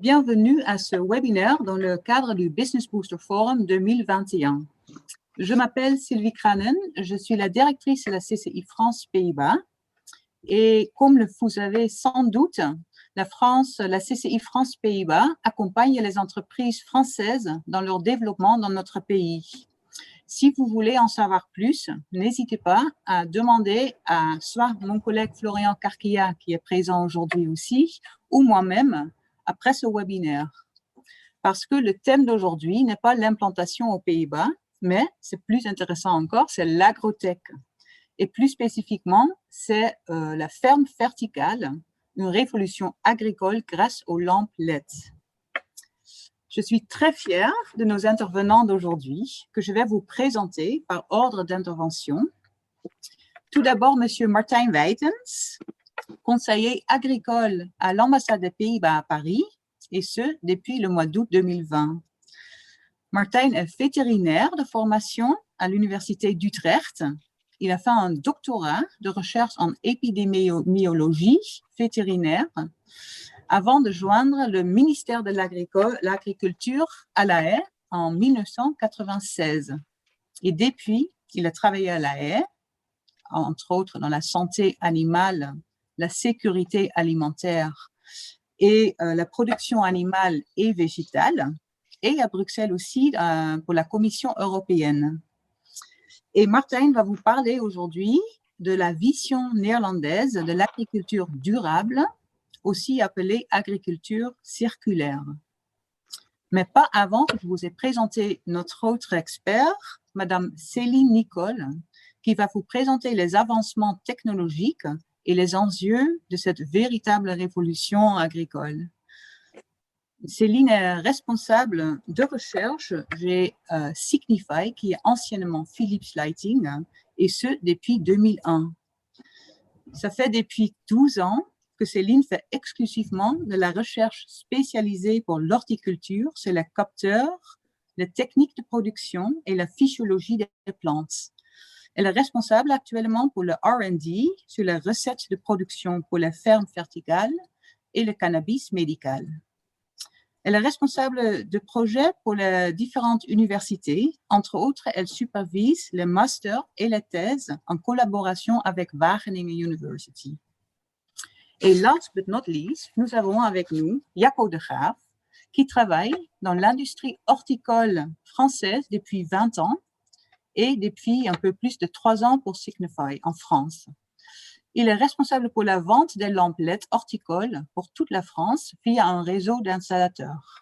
Bienvenue à ce webinaire dans le cadre du Business Booster Forum 2021. Je m'appelle Sylvie Kranen, je suis la directrice de la CCI France Pays-Bas et comme vous savez sans doute, la CCI France Pays-Bas accompagne les entreprises françaises dans leur développement dans notre pays. Si vous voulez en savoir plus, n'hésitez pas à demander à soit mon collègue Florian Carquilla, qui est présent aujourd'hui aussi, ou moi-même, après ce webinaire. Parce que le thème d'aujourd'hui n'est pas l'implantation aux Pays-Bas, mais c'est plus intéressant encore, c'est l'agrotech. Et plus spécifiquement, c'est la ferme verticale, une révolution agricole grâce aux lampes LED. Je suis très fière de nos intervenants d'aujourd'hui que je vais vous présenter par ordre d'intervention. Tout d'abord, Monsieur Martijn Wijtens, conseiller agricole à l'ambassade des Pays-Bas à Paris, et ce, depuis le mois d'août 2020. Martijn est vétérinaire de formation à l'université d'Utrecht. Il a fait un doctorat de recherche en épidémiologie vétérinaire avant de joindre le ministère de l'Agriculture à La Haye en 1996. Et depuis, il a travaillé à La Haye, entre autres dans la santé animale, la sécurité alimentaire et la production animale et végétale, et à Bruxelles aussi pour la Commission européenne. Et Martijn va vous parler aujourd'hui de la vision néerlandaise de l'agriculture durable, aussi appelée agriculture circulaire. Mais pas avant que je vous ai présenté notre autre expert, Madame Céline Nicol, qui va vous présenter les avancements technologiques et les enjeux de cette véritable révolution agricole. Céline est responsable de recherche chez Signify, qui est anciennement Philips Lighting, et ce, depuis 2001. Ça fait depuis 12 ans que Céline fait exclusivement de la recherche spécialisée pour l'horticulture sur les capteurs, les techniques de production et la physiologie des plantes. Elle est responsable actuellement pour le R&D sur les recettes de production pour les fermes verticales et le cannabis médical. Elle est responsable de projets pour les différentes universités. Entre autres, elle supervise les masters et les thèses en collaboration avec Wageningen University. Et last but not least, nous avons avec nous Jacco de Graaf, qui travaille dans l'industrie horticole française depuis 20 ans et depuis un peu plus de 3 ans pour Signify en France. Il est responsable pour la vente des lampes LED horticoles pour toute la France via un réseau d'installateurs.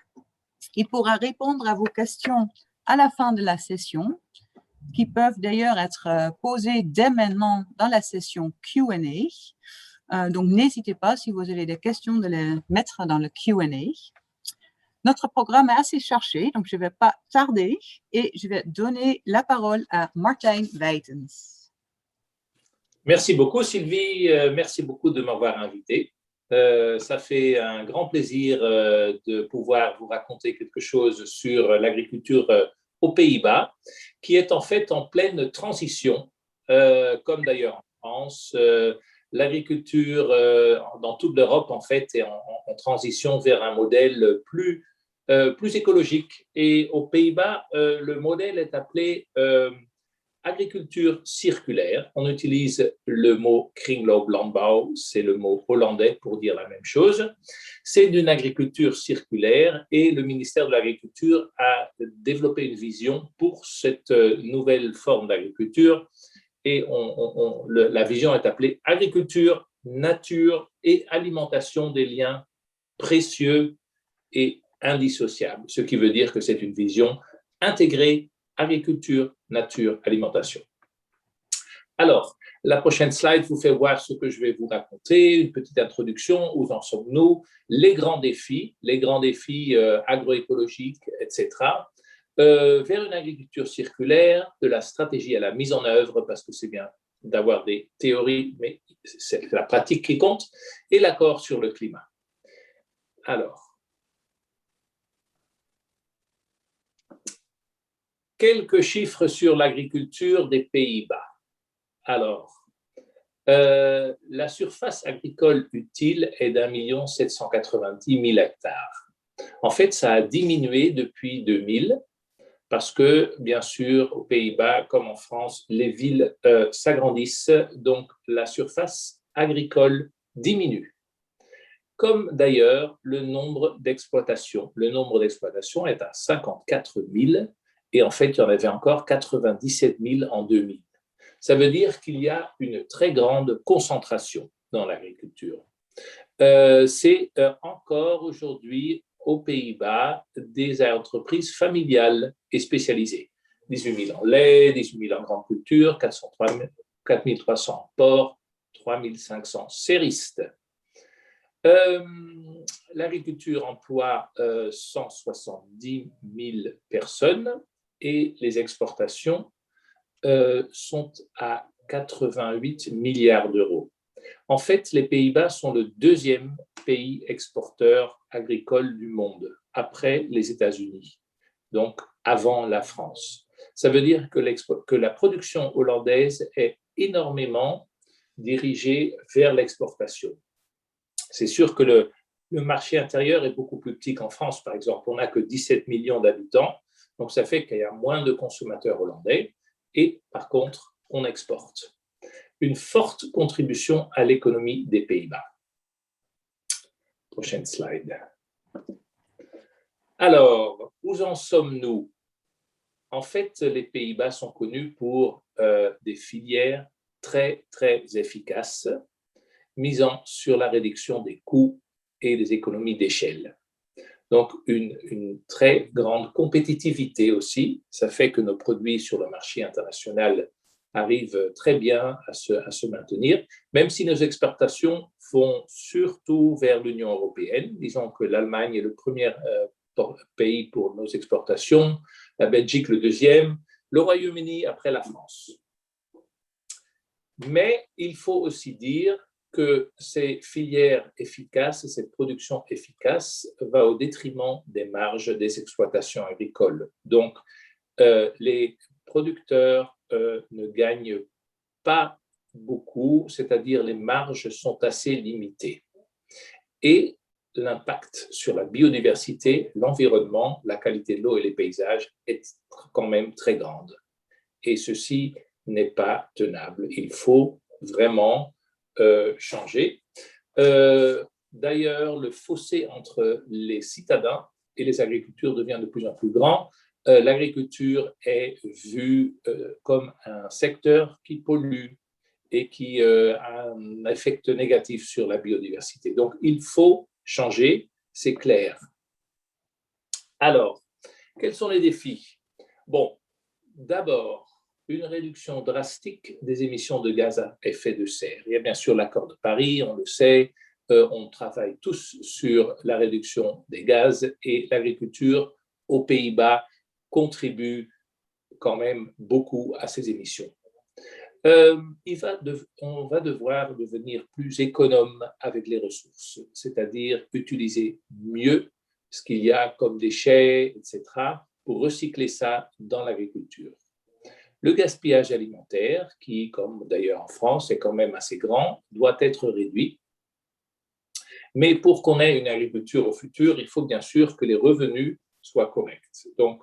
Il pourra répondre à vos questions à la fin de la session, qui peuvent d'ailleurs être posées dès maintenant dans la session Q&A. Donc, n'hésitez pas, si vous avez des questions, de les mettre dans le Q&A. Notre programme est assez chargé, donc je ne vais pas tarder et je vais donner la parole à Martijn Wijtens. Merci beaucoup, Sylvie. Merci beaucoup de m'avoir invité. Ça fait un grand plaisir de pouvoir vous raconter quelque chose sur l'agriculture aux Pays-Bas, qui est en fait en pleine transition, comme d'ailleurs en France. L'agriculture dans toute l'Europe, en fait, est en transition vers un modèle plus écologique. Et aux Pays-Bas, le modèle est appelé agriculture circulaire. On utilise le mot kringlooplandbouw, c'est le mot hollandais pour dire la même chose. C'est une agriculture circulaire et le ministère de l'Agriculture a développé une vision pour cette nouvelle forme d'agriculture. Et la vision est appelée agriculture, nature et alimentation des liens précieux et indissociables, ce qui veut dire que c'est une vision intégrée, agriculture, nature, alimentation. Alors, la prochaine slide vous fait voir ce que je vais vous raconter, une petite introduction, où en sommes-nous, les grands défis agroécologiques, etc., vers une agriculture circulaire, de la stratégie à la mise en œuvre, parce que c'est bien d'avoir des théories, mais c'est la pratique qui compte, et l'accord sur le climat. Alors, quelques chiffres sur l'agriculture des Pays-Bas. Alors, la surface agricole utile est d'1 790 000 hectares. En fait, ça a diminué depuis 2000 parce que, bien sûr, aux Pays-Bas, comme en France, les villes s'agrandissent, donc la surface agricole diminue. Comme d'ailleurs le nombre d'exploitations. Le nombre d'exploitations est à 54 000 et en fait, il y en avait encore 97 000 en 2000. Ça veut dire qu'il y a une très grande concentration dans l'agriculture. C'est encore aujourd'hui aux Pays-Bas des entreprises familiales et spécialisées. 18 000 en lait, 18 000 en grande culture, 4 300 en porc, 3 500 céristes. L'agriculture emploie 170 000 personnes et les exportations sont à 88 milliards d'euros. En fait, les Pays-Bas sont le deuxième pays exporteur agricole du monde, après les États-Unis, donc avant la France. Ça veut dire que la production hollandaise est énormément dirigée vers l'exportation. C'est sûr que le marché intérieur est beaucoup plus petit qu'en France, par exemple. On n'a que 17 millions d'habitants, donc ça fait qu'il y a moins de consommateurs hollandais et par contre, on exporte. Une forte contribution à l'économie des Pays-Bas. Prochaine slide. Alors, où en sommes-nous? En fait, les Pays-Bas sont connus pour des filières très, très efficaces, misant sur la réduction des coûts et des économies d'échelle. Donc, une très grande compétitivité aussi. Ça fait que nos produits sur le marché international arrivent très bien à se maintenir, même si nos exportations vont surtout vers l'Union européenne. Disons que l'Allemagne est le premier pays pour nos exportations, la Belgique le deuxième, le Royaume-Uni après la France. Mais il faut aussi dire que ces filières efficaces, cette production efficace va au détriment des marges des exploitations agricoles. Donc, les producteurs ne gagnent pas beaucoup, c'est-à-dire les marges sont assez limitées. Et l'impact sur la biodiversité, l'environnement, la qualité de l'eau et les paysages est quand même très grande. Et ceci n'est pas tenable. Il faut vraiment changer. D'ailleurs, le fossé entre les citadins et les agriculteurs devient de plus en plus grand. L'agriculture est vue comme un secteur qui pollue et qui a un effet négatif sur la biodiversité. Donc, il faut changer, c'est clair. Alors, quels sont les défis? Bon, d'abord, une réduction drastique des émissions de gaz à effet de serre. Il y a bien sûr l'accord de Paris, on le sait, on travaille tous sur la réduction des gaz et l'agriculture aux Pays-Bas contribue quand même beaucoup à ces émissions. On va devoir devenir plus économe avec les ressources, c'est-à-dire utiliser mieux ce qu'il y a comme déchets, etc., pour recycler ça dans l'agriculture. Le gaspillage alimentaire, qui, comme d'ailleurs en France, est quand même assez grand, doit être réduit. Mais pour qu'on ait une agriculture au futur, il faut bien sûr que les revenus soient corrects. Donc,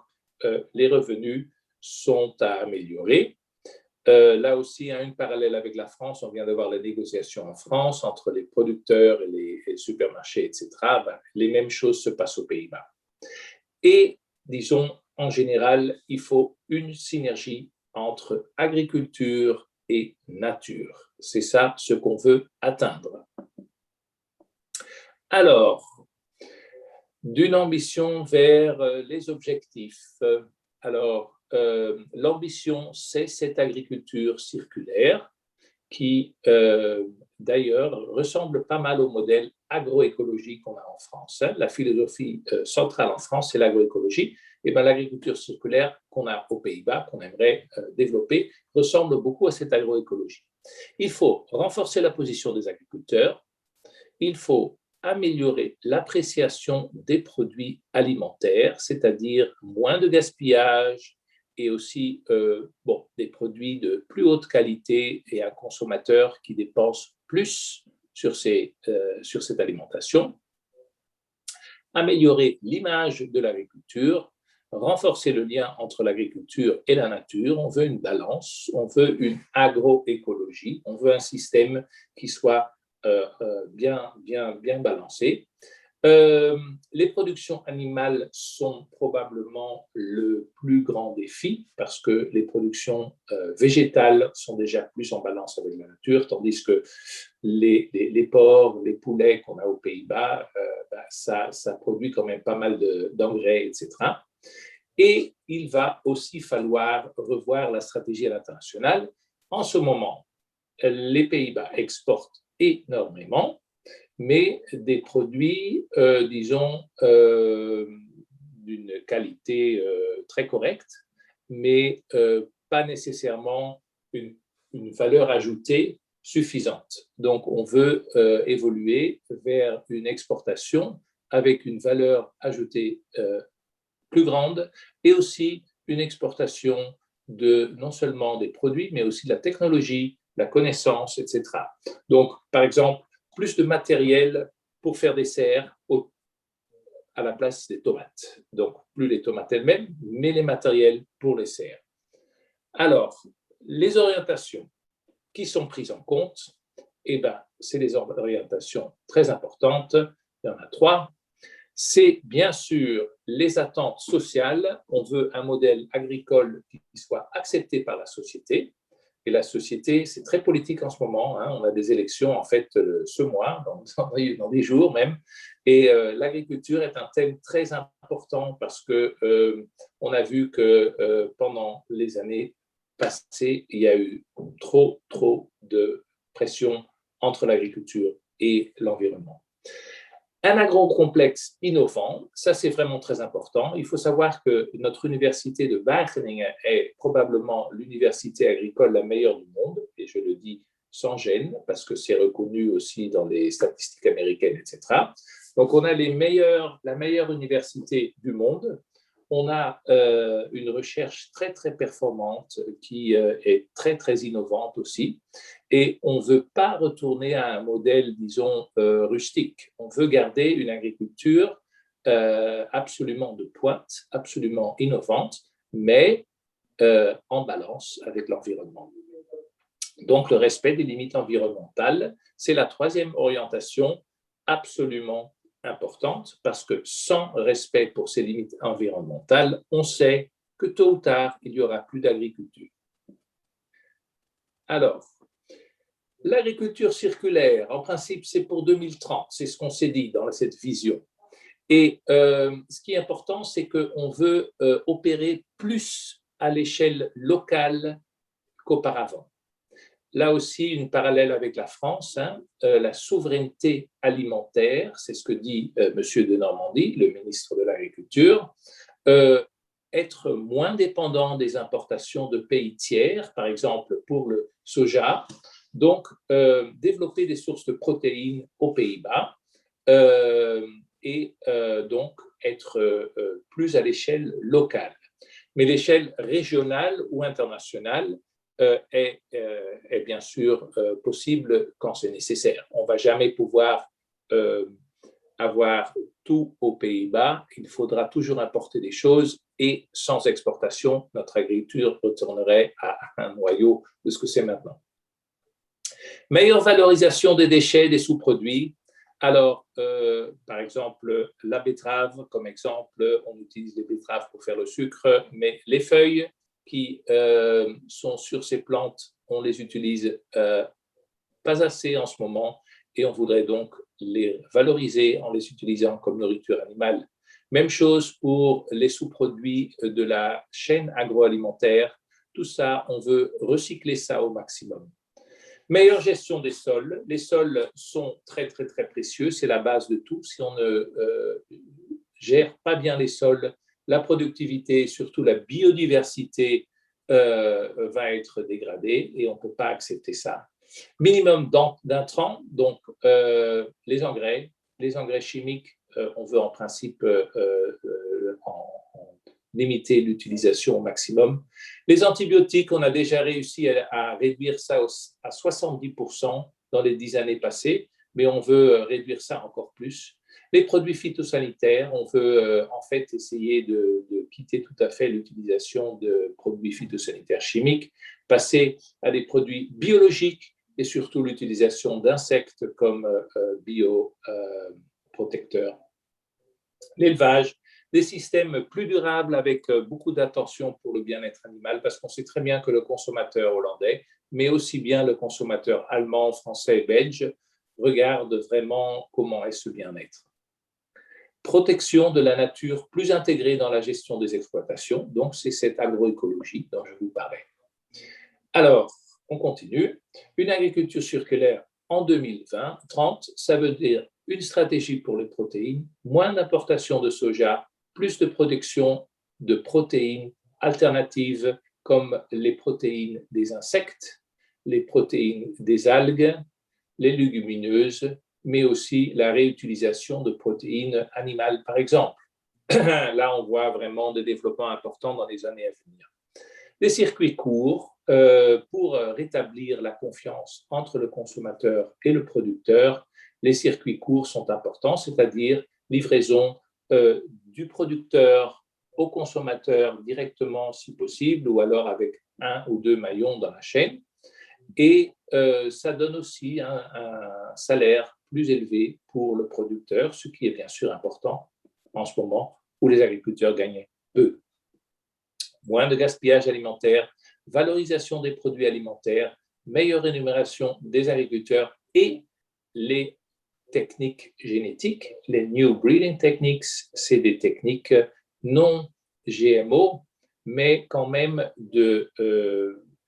les revenus sont à améliorer. Là aussi, une parallèle avec la France, on vient d'avoir la négociation en France entre les producteurs et les supermarchés, etc. Les mêmes choses se passent aux Pays-Bas. Et, disons, en général, il faut une synergie entre agriculture et nature. C'est ça ce qu'on veut atteindre. Alors, d'une ambition vers les objectifs. Alors, l'ambition, c'est cette agriculture circulaire qui, d'ailleurs, ressemble pas mal au modèle agroécologique qu'on a en France. La philosophie centrale en France, c'est l'agroécologie. Et bien, l'agriculture circulaire qu'on a aux Pays-Bas, qu'on aimerait développer, ressemble beaucoup à cette agroécologie. Il faut renforcer la position des agriculteurs. Il faut améliorer l'appréciation des produits alimentaires, c'est-à-dire moins de gaspillage et aussi des produits de plus haute qualité et un consommateur qui dépense plus sur cette alimentation. améliorer l'image de l'agriculture, renforcer le lien entre l'agriculture et la nature. On veut une balance, on veut une agroécologie, on veut un système qui soit bien balancé. Les productions animales sont probablement le plus grand défi parce que les productions végétales sont déjà plus en balance avec la nature, tandis que les porcs, les poulets qu'on a aux Pays-Bas, ça produit quand même pas mal d'engrais, etc. Et il va aussi falloir revoir la stratégie à l'international. En ce moment, les Pays-Bas exportent énormément, mais des produits, disons, d'une qualité très correcte, mais pas nécessairement une valeur ajoutée suffisante. Donc, on veut évoluer vers une exportation avec une valeur ajoutée plus grande et aussi une exportation de non seulement des produits, mais aussi de la technologie, la connaissance, etc. Donc, par exemple, plus de matériel pour faire des serres à la place des tomates. Donc, plus les tomates elles-mêmes, mais les matériels pour les serres. Alors, les orientations qui sont prises en compte, eh ben, c'est des orientations très importantes. Il y en a 3. C'est bien sûr les attentes sociales. On veut un modèle agricole qui soit accepté par la société. Et la société, c'est très politique en ce moment. Hein. On a des élections, en fait, ce mois, dans des jours même. Et l'agriculture est un thème très important parce qu'on a vu que pendant les années passées, il y a eu trop de pression entre l'agriculture et l'environnement. Un agrocomplexe innovant, ça c'est vraiment très important. Il faut savoir que notre université de Wageningen est probablement l'université agricole la meilleure du monde, et je le dis sans gêne, parce que c'est reconnu aussi dans les statistiques américaines, etc. Donc on a la meilleure université du monde. On a une recherche très performante qui est très innovante aussi. Et on ne veut pas retourner à un modèle, disons, rustique. On veut garder une agriculture absolument de pointe, absolument innovante, mais en balance avec l'environnement. Donc, le respect des limites environnementales, c'est la 3e orientation absolument importante parce que sans respect pour ces limites environnementales, on sait que tôt ou tard, il n'y aura plus d'agriculture. Alors, l'agriculture circulaire, en principe, c'est pour 2030, c'est ce qu'on s'est dit dans cette vision. Et ce qui est important, c'est qu'on veut opérer plus à l'échelle locale qu'auparavant. Là aussi, une parallèle avec la France, hein, la souveraineté alimentaire, c'est ce que dit M. de Normandie, le ministre de l'Agriculture, être moins dépendant des importations de pays tiers, par exemple pour le soja, donc développer des sources de protéines aux Pays-Bas et donc être plus à l'échelle locale. Mais l'échelle régionale ou internationale est bien sûr possible quand c'est nécessaire. On ne va jamais pouvoir avoir tout aux Pays-Bas. Il faudra toujours importer des choses et sans exportation, notre agriculture retournerait à un noyau de ce que c'est maintenant. Meilleure valorisation des déchets, des sous-produits. Alors, par exemple, la betterave, comme exemple, on utilise les betteraves pour faire le sucre, mais les feuilles qui sont sur ces plantes, on les utilise pas assez en ce moment et on voudrait donc les valoriser en les utilisant comme nourriture animale. Même chose pour les sous-produits de la chaîne agroalimentaire. Tout ça, on veut recycler ça au maximum. Meilleure gestion des sols. Les sols sont très précieux, c'est la base de tout. Si on ne gère pas bien les sols, la productivité, surtout la biodiversité, va être dégradée et on ne peut pas accepter ça. Minimum d'intrants, donc les engrais chimiques, on veut en principe limiter l'utilisation au maximum. Les antibiotiques, on a déjà réussi à réduire ça à 70% dans les 10 années passées, mais on veut réduire ça encore plus. Les produits phytosanitaires, on veut en fait essayer de quitter tout à fait l'utilisation de produits phytosanitaires chimiques, passer à des produits biologiques et surtout l'utilisation d'insectes comme bioprotecteurs. L'élevage, des systèmes plus durables avec beaucoup d'attention pour le bien-être animal, parce qu'on sait très bien que le consommateur hollandais, mais aussi bien le consommateur allemand, français et belge, regarde vraiment comment est ce bien-être. Protection de la nature plus intégrée dans la gestion des exploitations, donc c'est cette agroécologie dont je vous parlais. Alors, on continue. Une agriculture circulaire en 2030, ça veut dire une stratégie pour les protéines, moins d'importation de soja, plus de production de protéines alternatives comme les protéines des insectes, les protéines des algues, les légumineuses, mais aussi la réutilisation de protéines animales, par exemple. Là, on voit vraiment des développements importants dans les années à venir. Des circuits courts pour rétablir la confiance entre le consommateur et le producteur. Les circuits courts sont importants, c'est-à-dire livraison du producteur au consommateur directement si possible, ou alors avec un ou deux maillons dans la chaîne. Et ça donne aussi un salaire plus élevé pour le producteur, ce qui est bien sûr important en ce moment où les agriculteurs gagnent peu. Moins de gaspillage alimentaire, valorisation des produits alimentaires, meilleure rémunération des agriculteurs et les techniques génétiques, les New Breeding Techniques, c'est des techniques non GMO, mais quand même de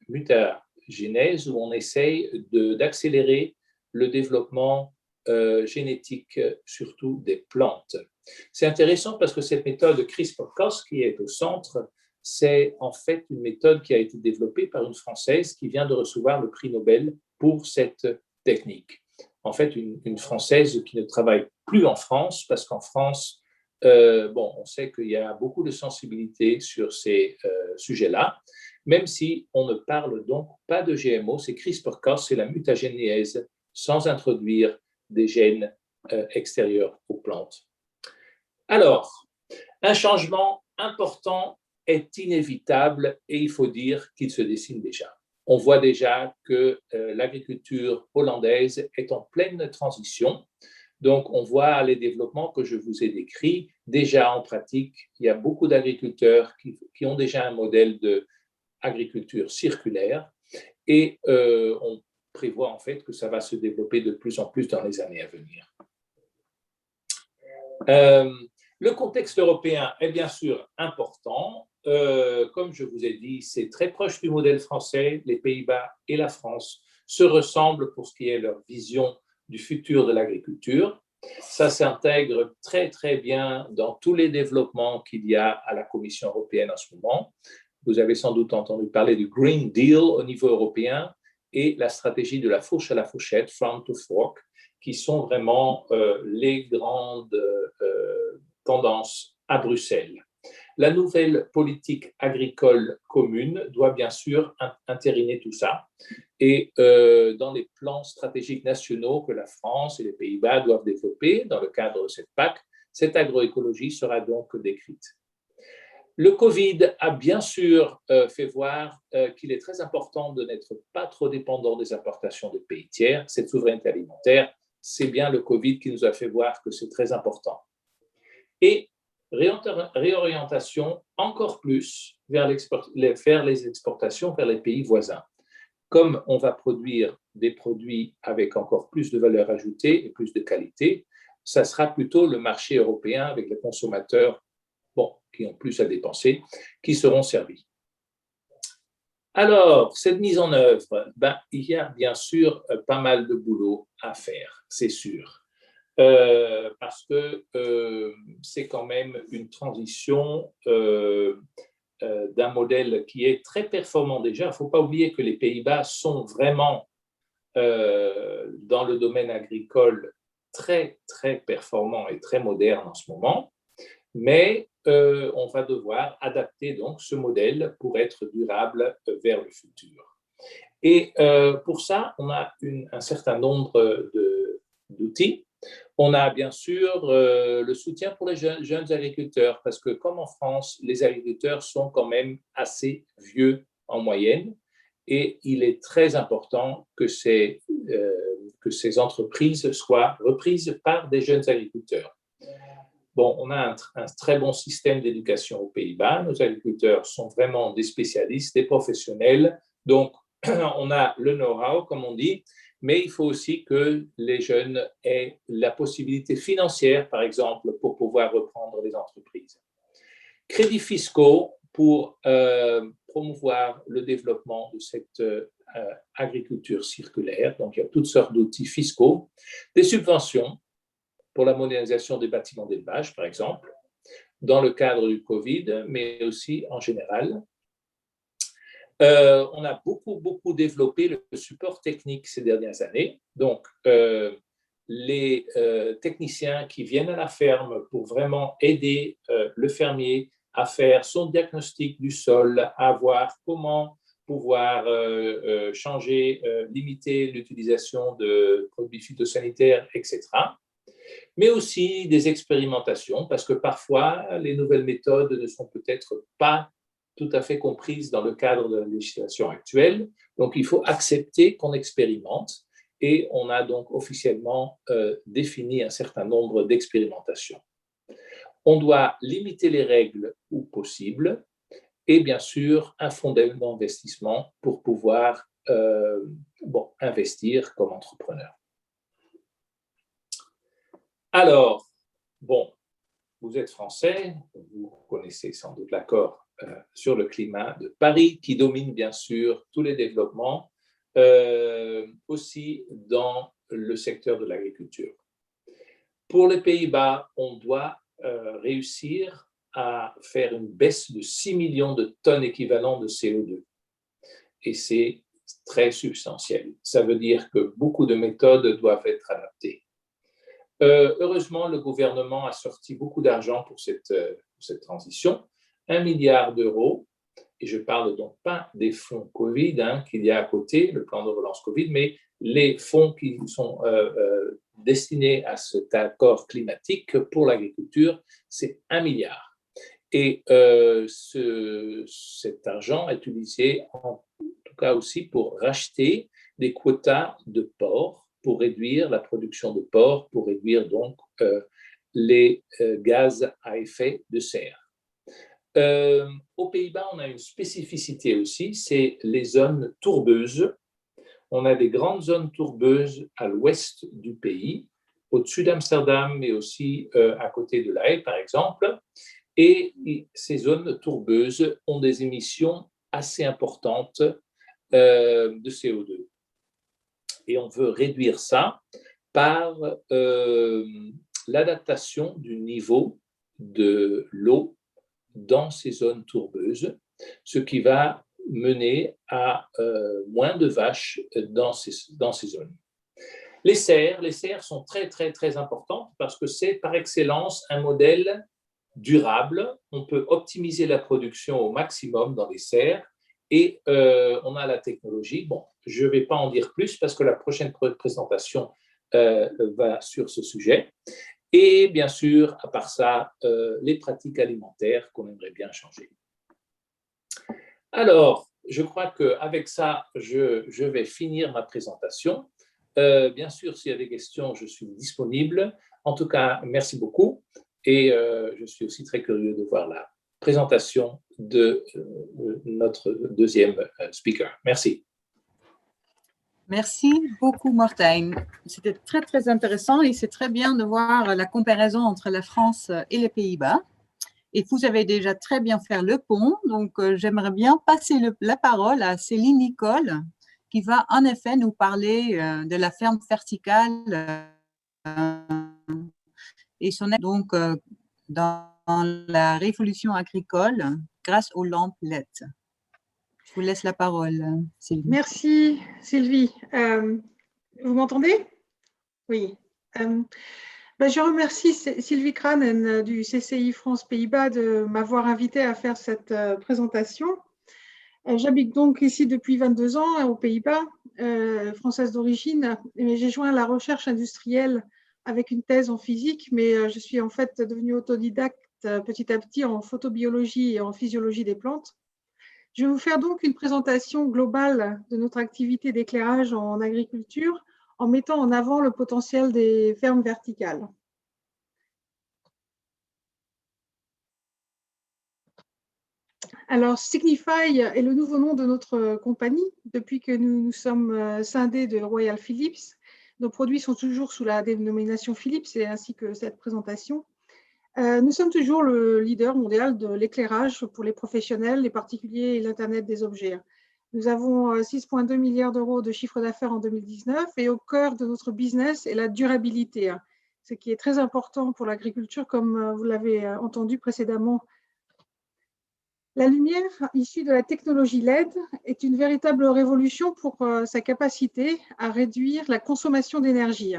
mutagénèse où on essaye d'accélérer le développement génétique, surtout des plantes. C'est intéressant parce que cette méthode CRISPR-Cas qui est au centre, c'est en fait une méthode qui a été développée par une Française qui vient de recevoir le prix Nobel pour cette technique. En fait, une Française qui ne travaille plus en France, parce qu'en France, on sait qu'il y a beaucoup de sensibilité sur ces sujets-là, même si on ne parle donc pas de GMO, c'est CRISPR-Cas, c'est la mutagénèse sans introduire des gènes extérieurs aux plantes. Alors, un changement important est inévitable et il faut dire qu'il se dessine déjà. On voit déjà que l'agriculture hollandaise est en pleine transition. Donc, on voit les développements que je vous ai décrits. Déjà en pratique, il y a beaucoup d'agriculteurs qui ont déjà un modèle d'agriculture circulaire et on prévoit en fait que ça va se développer de plus en plus dans les années à venir. Le contexte européen est bien sûr important. Comme je vous ai dit, c'est très proche du modèle français. Les Pays-Bas et la France se ressemblent pour ce qui est leur vision du futur de l'agriculture. Ça s'intègre très, très bien dans tous les développements qu'il y a à la Commission européenne en ce moment. Vous avez sans doute entendu parler du Green Deal au niveau européen et la stratégie de la fourche à la fourchette, Farm to Fork, qui sont vraiment les grandes tendances à Bruxelles. La nouvelle politique agricole commune doit bien sûr entériner tout ça. Et dans les plans stratégiques nationaux que la France et les Pays-Bas doivent développer dans le cadre de cette PAC, cette agroécologie sera donc décrite. Le Covid a bien sûr fait voir qu'il est très important de n'être pas trop dépendant des importations de pays tiers. Cette souveraineté alimentaire, c'est bien le Covid qui nous a fait voir que c'est très important. Et réorientation encore plus vers les exportations vers les pays voisins. Comme on va produire des produits avec encore plus de valeur ajoutée et plus de qualité, ça sera plutôt le marché européen avec les consommateurs qui ont plus à dépenser, qui seront servis. Alors, cette mise en œuvre, il y a bien sûr pas mal de boulot à faire, c'est sûr. Parce que c'est quand même une transition d'un modèle qui est très performant déjà. Il ne faut pas oublier que les Pays-Bas sont vraiment dans le domaine agricole très, très performant et très moderne en ce moment, mais on va devoir adapter donc ce modèle pour être durable vers le futur. Et pour ça, on a un certain nombre d'outils On a bien sûr le soutien pour les jeunes agriculteurs, parce que comme en France, les agriculteurs sont quand même assez vieux en moyenne, et il est très important que ces entreprises soient reprises par des jeunes agriculteurs. Bon, on a un très bon système d'éducation aux Pays-Bas. Nos agriculteurs sont vraiment des spécialistes, des professionnels. Donc, on a le know-how, comme on dit, mais il faut aussi que les jeunes aient la possibilité financière, par exemple, pour pouvoir reprendre les entreprises. Crédits fiscaux pour promouvoir le développement de cette agriculture circulaire. Donc, il y a toutes sortes d'outils fiscaux, des subventions pour la modernisation des bâtiments d'élevage, par exemple, dans le cadre du Covid, mais aussi en général. On a beaucoup développé le support technique ces dernières années. Donc, les techniciens qui viennent à la ferme pour vraiment aider le fermier à faire son diagnostic du sol, à voir comment pouvoir changer, limiter l'utilisation de produits phytosanitaires, etc. Mais aussi des expérimentations, parce que parfois, les nouvelles méthodes ne sont peut-être pas tout à fait comprises dans le cadre de la législation actuelle. Donc, il faut accepter qu'on expérimente, et on a donc officiellement défini un certain nombre d'expérimentations. On doit limiter les règles où possible, et bien sûr, un fonds d'investissement pour pouvoir investir comme entrepreneur. Alors, bon, vous êtes français, vous connaissez sans doute l'accord sur le climat de Paris qui domine bien sûr tous les développements, aussi dans le secteur de l'agriculture. Pour les Pays-Bas, on doit réussir à faire une baisse de 6 millions de tonnes équivalent de CO2. Et c'est très substantiel. Ça veut dire que beaucoup de méthodes doivent être adaptées. Heureusement, le gouvernement a sorti beaucoup d'argent pour cette transition, 1 milliard d'euros, et je ne parle donc pas des fonds Covid qu'il y a à côté, le plan de relance Covid, mais les fonds qui sont destinés à cet accord climatique pour l'agriculture, c'est 1 milliard. Et cet argent est utilisé en tout cas aussi pour racheter des quotas de porc, pour réduire la production de porc, pour réduire donc les gaz à effet de serre. Aux Pays-Bas, on a une spécificité aussi, c'est les zones tourbeuses. On a des grandes zones tourbeuses à l'ouest du pays, au-dessus d'Amsterdam, mais aussi à côté de La Haye, par exemple. Et ces zones tourbeuses ont des émissions assez importantes de CO2. Et on veut réduire ça par l'adaptation du niveau de l'eau dans ces zones tourbeuses, ce qui va mener à moins de vaches dans ces zones. Les serres sont très importantes parce que c'est par excellence un modèle durable. On peut optimiser la production au maximum dans les serres. Et on a la technologie. Bon, je ne vais pas en dire plus parce que la prochaine présentation va sur ce sujet. Et bien sûr, à part ça, les pratiques alimentaires qu'on aimerait bien changer. Alors, je crois qu'avec ça, je vais finir ma présentation. Bien sûr, s'il y a des questions, je suis disponible. En tout cas, merci beaucoup. Et je suis aussi très curieux de voir la présentation de notre deuxième speaker. Merci. Merci beaucoup, Martijn. C'était très intéressant et c'est très bien de voir la comparaison entre la France et les Pays-Bas. Et vous avez déjà très bien fait le pont, donc j'aimerais bien passer la parole à Céline Nicole, qui va en effet nous parler de la ferme verticale et son aide donc dans la révolution agricole grâce aux lampes LED. Je vous laisse la parole, Sylvie. Merci, Sylvie. Vous m'entendez? Oui. Je remercie Sylvie Kranen du CCI France Pays-Bas de m'avoir invitée à faire cette présentation. J'habite donc ici depuis 22 ans aux Pays-Bas, française d'origine, mais j'ai joint la recherche industrielle avec une thèse en physique, mais je suis en fait devenue autodidacte petit à petit en photobiologie et en physiologie des plantes. Je vais vous faire donc une présentation globale de notre activité d'éclairage en agriculture en mettant en avant le potentiel des fermes verticales. Alors, Signify est le nouveau nom de notre compagnie. Depuis que nous nous sommes scindés de Royal Philips, nos produits sont toujours sous la dénomination Philips, et ainsi que cette présentation. Nous sommes toujours le leader mondial de l'éclairage pour les professionnels, les particuliers et l'Internet des objets. Nous avons 6,2 milliards d'euros de chiffre d'affaires en 2019 et au cœur de notre business est la durabilité, ce qui est très important pour l'agriculture, comme vous l'avez entendu précédemment. La lumière issue de la technologie LED est une véritable révolution pour sa capacité à réduire la consommation d'énergie.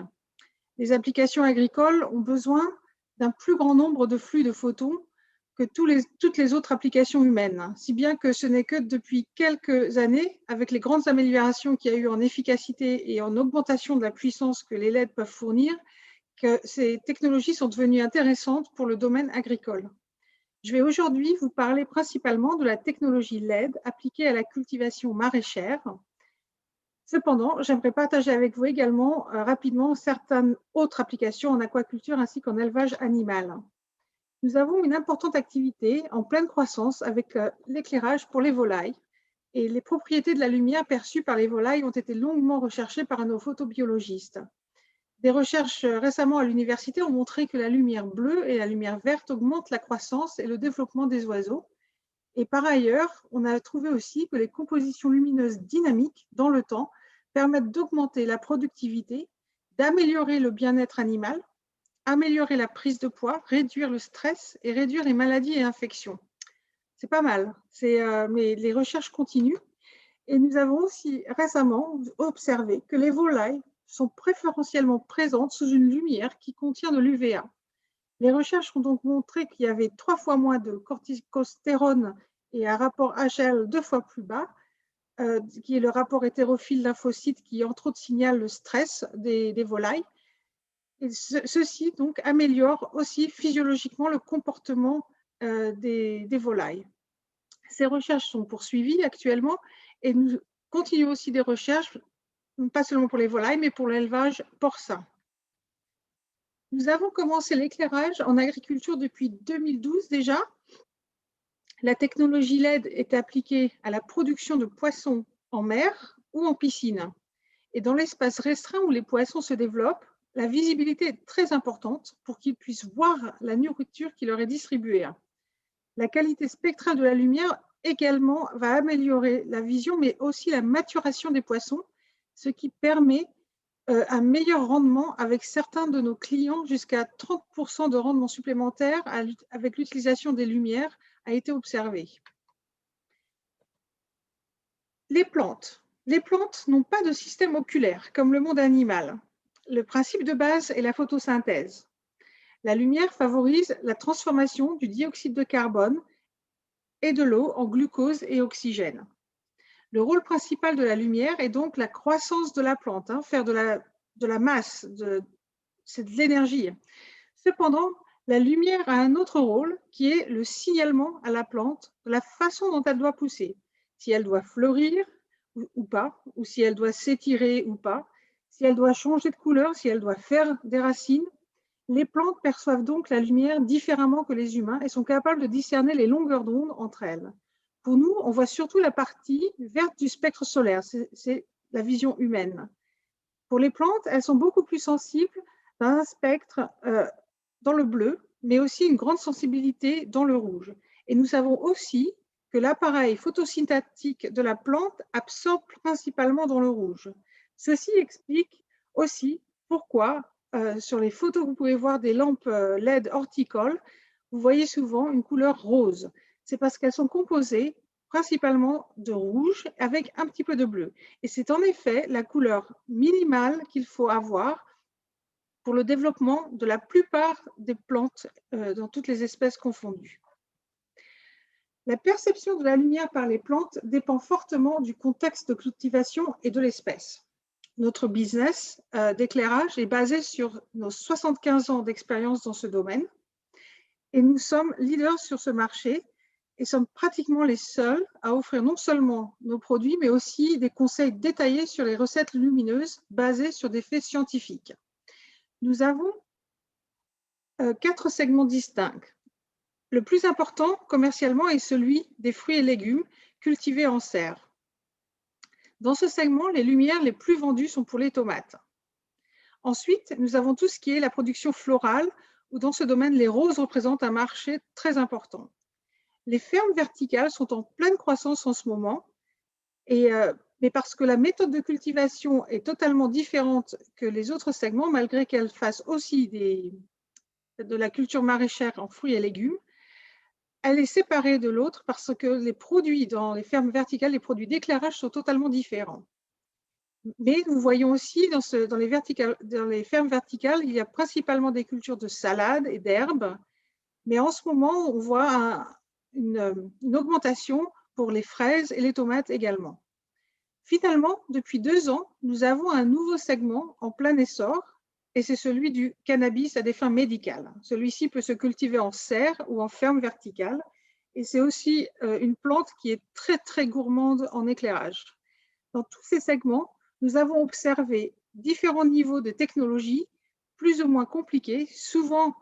Les applications agricoles ont besoin d'un plus grand nombre de flux de photons que toutes les autres applications humaines, si bien que ce n'est que depuis quelques années, avec les grandes améliorations qu'il y a eu en efficacité et en augmentation de la puissance que les LED peuvent fournir, que ces technologies sont devenues intéressantes pour le domaine agricole. Je vais aujourd'hui vous parler principalement de la technologie LED appliquée à la cultivation maraîchère. Cependant, j'aimerais partager avec vous également rapidement certaines autres applications en aquaculture ainsi qu'en élevage animal. Nous avons une importante activité en pleine croissance avec l'éclairage pour les volailles et les propriétés de la lumière perçues par les volailles ont été longuement recherchées par nos photobiologistes. Des recherches récemment à l'université ont montré que la lumière bleue et la lumière verte augmentent la croissance et le développement des oiseaux. Et par ailleurs, on a trouvé aussi que les compositions lumineuses dynamiques dans le temps permettent d'augmenter la productivité, d'améliorer le bien-être animal, améliorer la prise de poids, réduire le stress et réduire les maladies et infections. C'est pas mal, mais les recherches continuent. Et nous avons aussi récemment observé que les volailles sont préférentiellement présentes sous une lumière qui contient de l'UVA. Les recherches ont donc montré qu'il y avait 3 fois moins de corticostérone et un rapport HL 2 fois plus bas, qui est le rapport hétérophile lymphocyte qui, entre autres, signale le stress des volailles. Et ceci donc améliore aussi physiologiquement le comportement des volailles. Ces recherches sont poursuivies actuellement et nous continuons aussi des recherches pas seulement pour les volailles, mais pour l'élevage porcin. Nous avons commencé l'éclairage en agriculture depuis 2012 déjà. La technologie LED est appliquée à la production de poissons en mer ou en piscine. Et dans l'espace restreint où les poissons se développent, la visibilité est très importante pour qu'ils puissent voir la nourriture qui leur est distribuée. La qualité spectrale de la lumière également va améliorer la vision, mais aussi la maturation des poissons, ce qui permet un meilleur rendement avec certains de nos clients. Jusqu'à 30% de rendement supplémentaire avec l'utilisation des lumières a été observé. Les plantes. Les plantes n'ont pas de système oculaire comme le monde animal. Le principe de base est la photosynthèse. La lumière favorise la transformation du dioxyde de carbone et de l'eau en glucose et oxygène. Le rôle principal de la lumière est donc la croissance de la plante, faire de la masse, c'est de l'énergie. Cependant, la lumière a un autre rôle qui est le signalement à la plante de la façon dont elle doit pousser. Si elle doit fleurir ou pas, ou si elle doit s'étirer ou pas, si elle doit changer de couleur, si elle doit faire des racines. Les plantes perçoivent donc la lumière différemment que les humains et sont capables de discerner les longueurs d'onde entre elles. Pour nous, on voit surtout la partie verte du spectre solaire, c'est la vision humaine. Pour les plantes, elles sont beaucoup plus sensibles à un spectre dans le bleu, mais aussi une grande sensibilité dans le rouge. Et nous savons aussi que l'appareil photosynthetique de la plante absorbe principalement dans le rouge. Ceci explique aussi pourquoi, sur les photos que vous pouvez voir des lampes LED horticoles, vous voyez souvent une couleur rose. C'est parce qu'elles sont composées principalement de rouge avec un petit peu de bleu. Et c'est en effet la couleur minimale qu'il faut avoir pour le développement de la plupart des plantes dans toutes les espèces confondues. La perception de la lumière par les plantes dépend fortement du contexte de cultivation et de l'espèce. notre business d'éclairage est basé sur nos 75 ans d'expérience dans ce domaine. Et nous sommes leaders sur ce marché et sommes pratiquement les seuls à offrir non seulement nos produits, mais aussi des conseils détaillés sur les recettes lumineuses basées sur des faits scientifiques. Nous avons 4 segments distincts. Le plus important commercialement est celui des fruits et légumes cultivés en serre. Dans ce segment, les lumières les plus vendues sont pour les tomates. Ensuite, nous avons tout ce qui est la production florale, où dans ce domaine, les roses représentent un marché très important. Les fermes verticales sont en pleine croissance en ce moment, mais parce que la méthode de cultivation est totalement différente que les autres segments, malgré qu'elles fassent aussi de la culture maraîchère en fruits et légumes, elle est séparée de l'autre parce que les produits dans les fermes verticales, les produits d'éclairage sont totalement différents. Mais nous voyons aussi dans les fermes verticales, il y a principalement des cultures de salades et d'herbes, mais en ce moment, on voit une augmentation pour les fraises et les tomates également. Finalement, depuis 2 ans, nous avons un nouveau segment en plein essor, et c'est celui du cannabis à des fins médicales. Celui-ci peut se cultiver en serre ou en ferme verticale, et c'est aussi une plante qui est très, très gourmande en éclairage. Dans tous ces segments, nous avons observé différents niveaux de technologie, plus ou moins compliqués. Souvent,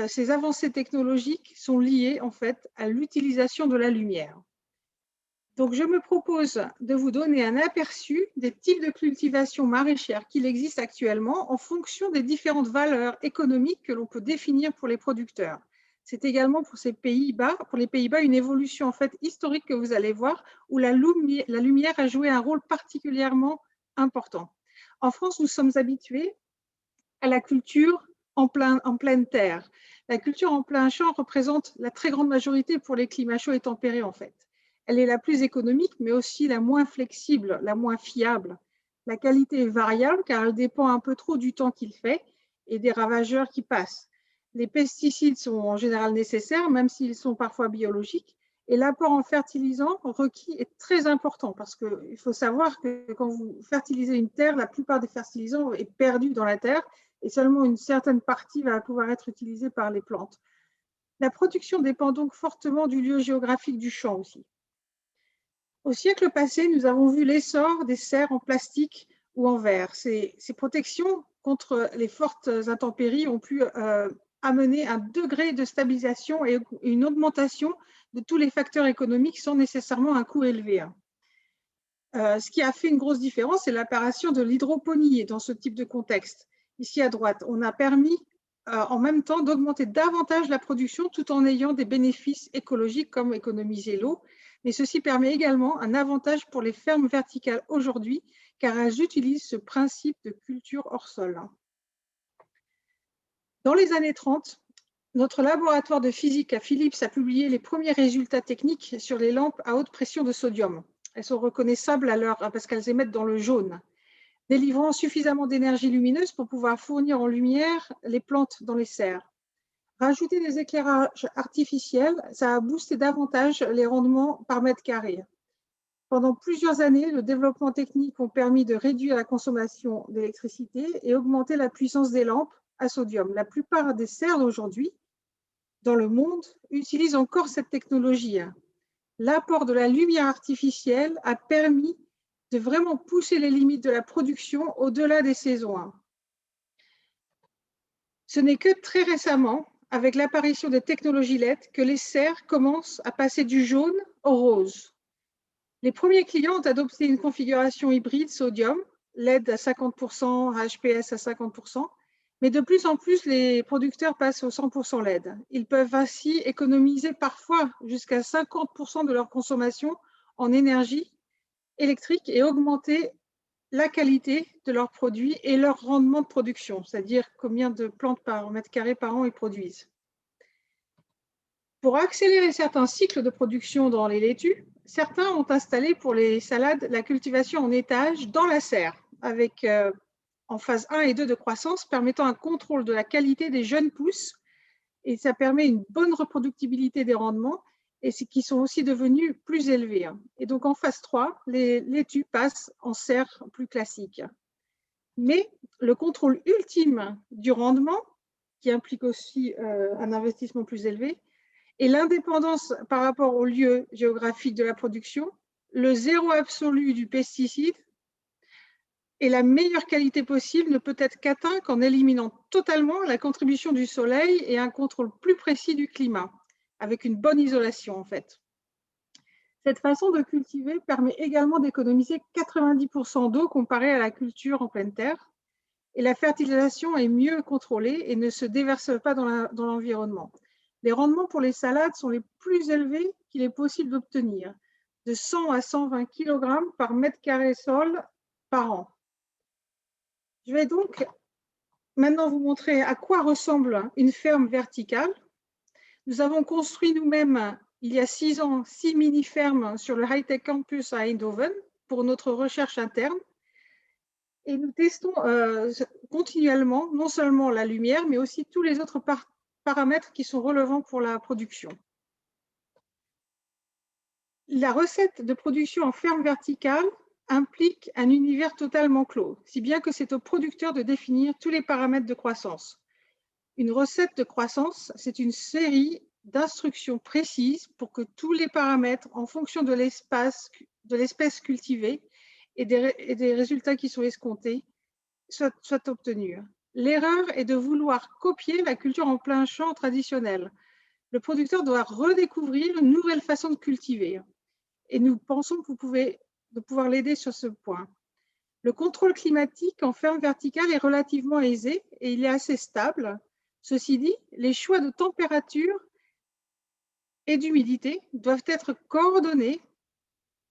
ces avancées technologiques sont liées en fait à l'utilisation de la lumière. Donc, je me propose de vous donner un aperçu des types de cultivation maraîchère qu'il existe actuellement en fonction des différentes valeurs économiques que l'on peut définir pour les producteurs. C'est également pour les Pays-Bas, une évolution en fait historique que vous allez voir où la lumière a joué un rôle particulièrement important. En France, nous sommes habitués à la culture en pleine terre. La culture en plein champ représente la très grande majorité pour les climats chauds et tempérés en fait. Elle est la plus économique, mais aussi la moins flexible, la moins fiable. La qualité est variable car elle dépend un peu trop du temps qu'il fait et des ravageurs qui passent. Les pesticides sont en général nécessaires, même s'ils sont parfois biologiques. Et l'apport en fertilisants requis est très important parce qu'il faut savoir que quand vous fertilisez une terre, la plupart des fertilisants est perdu dans la terre et seulement une certaine partie va pouvoir être utilisée par les plantes. La production dépend donc fortement du lieu géographique du champ aussi. Au siècle passé, nous avons vu l'essor des serres en plastique ou en verre. Ces protections contre les fortes intempéries ont pu amener un degré de stabilisation et une augmentation de tous les facteurs économiques sans nécessairement un coût élevé. Ce qui a fait une grosse différence, c'est l'apparition de l'hydroponie dans ce type de contexte. Ici à droite, on a permis en même temps d'augmenter davantage la production tout en ayant des bénéfices écologiques comme économiser l'eau. Mais ceci permet également un avantage pour les fermes verticales aujourd'hui, car elles utilisent ce principe de culture hors sol. Dans les années 30, notre laboratoire de physique à Philips a publié les premiers résultats techniques sur les lampes à haute pression de sodium. Elles sont reconnaissables parce qu'elles émettent dans le jaune, délivrant suffisamment d'énergie lumineuse pour pouvoir fournir en lumière les plantes dans les serres. Rajouter des éclairages artificiels, ça a boosté davantage les rendements par mètre carré. Pendant plusieurs années, le développement technique a permis de réduire la consommation d'électricité et augmenter la puissance des lampes à sodium. La plupart des serres d'aujourd'hui, dans le monde, utilisent encore cette technologie. L'apport de la lumière artificielle a permis de vraiment pousser les limites de la production au-delà des saisons. Ce n'est que très récemment, avec l'apparition des technologies LED, que les serres commencent à passer du jaune au rose. Les premiers clients ont adopté une configuration hybride sodium, LED à 50%, HPS à 50%, mais de plus en plus, les producteurs passent au 100% LED. Ils peuvent ainsi économiser parfois jusqu'à 50% de leur consommation en énergie électrique et augmenter la qualité de leurs produits et leur rendement de production, c'est-à-dire combien de plantes par mètre carré par an ils produisent. Pour accélérer certains cycles de production dans les laitues, certains ont installé pour les salades la cultivation en étage dans la serre, avec en phase 1 et 2 de croissance, permettant un contrôle de la qualité des jeunes pousses, et ça permet une bonne reproductibilité des rendements, et qui sont aussi devenus plus élevés. Et donc en phase 3, les laitues passent en serre plus classique. Mais le contrôle ultime du rendement, qui implique aussi un investissement plus élevé, et l'indépendance par rapport au lieu géographique de la production, le zéro absolu du pesticide et la meilleure qualité possible ne peut être qu'atteint qu'en éliminant totalement la contribution du soleil et un contrôle plus précis du climat, avec une bonne isolation en fait. Cette façon de cultiver permet également d'économiser 90% d'eau comparée à la culture en pleine terre, et la fertilisation est mieux contrôlée et ne se déverse pas dans l'environnement. Les rendements pour les salades sont les plus élevés qu'il est possible d'obtenir, de 100 à 120 kg par mètre carré sol par an. Je vais donc maintenant vous montrer à quoi ressemble une ferme verticale. Nous avons construit nous-mêmes, il y a 6 ans, 6 mini-fermes sur le High Tech Campus à Eindhoven pour notre recherche interne. Et nous testons continuellement, non seulement la lumière, mais aussi tous les autres paramètres qui sont relevants pour la production. La recette de production en ferme verticale implique un univers totalement clos, si bien que c'est au producteur de définir tous les paramètres de croissance. Une recette de croissance, c'est une série d'instructions précises pour que tous les paramètres, en fonction de l'espèce cultivée et des résultats qui sont escomptés, soient obtenus. L'erreur est de vouloir copier la culture en plein champ traditionnelle. Le producteur doit redécouvrir une nouvelle façon de cultiver. Et nous pensons que vous pouvez pouvoir l'aider sur ce point. Le contrôle climatique en ferme verticale est relativement aisé et il est assez stable. Ceci dit, les choix de température et d'humidité doivent être coordonnés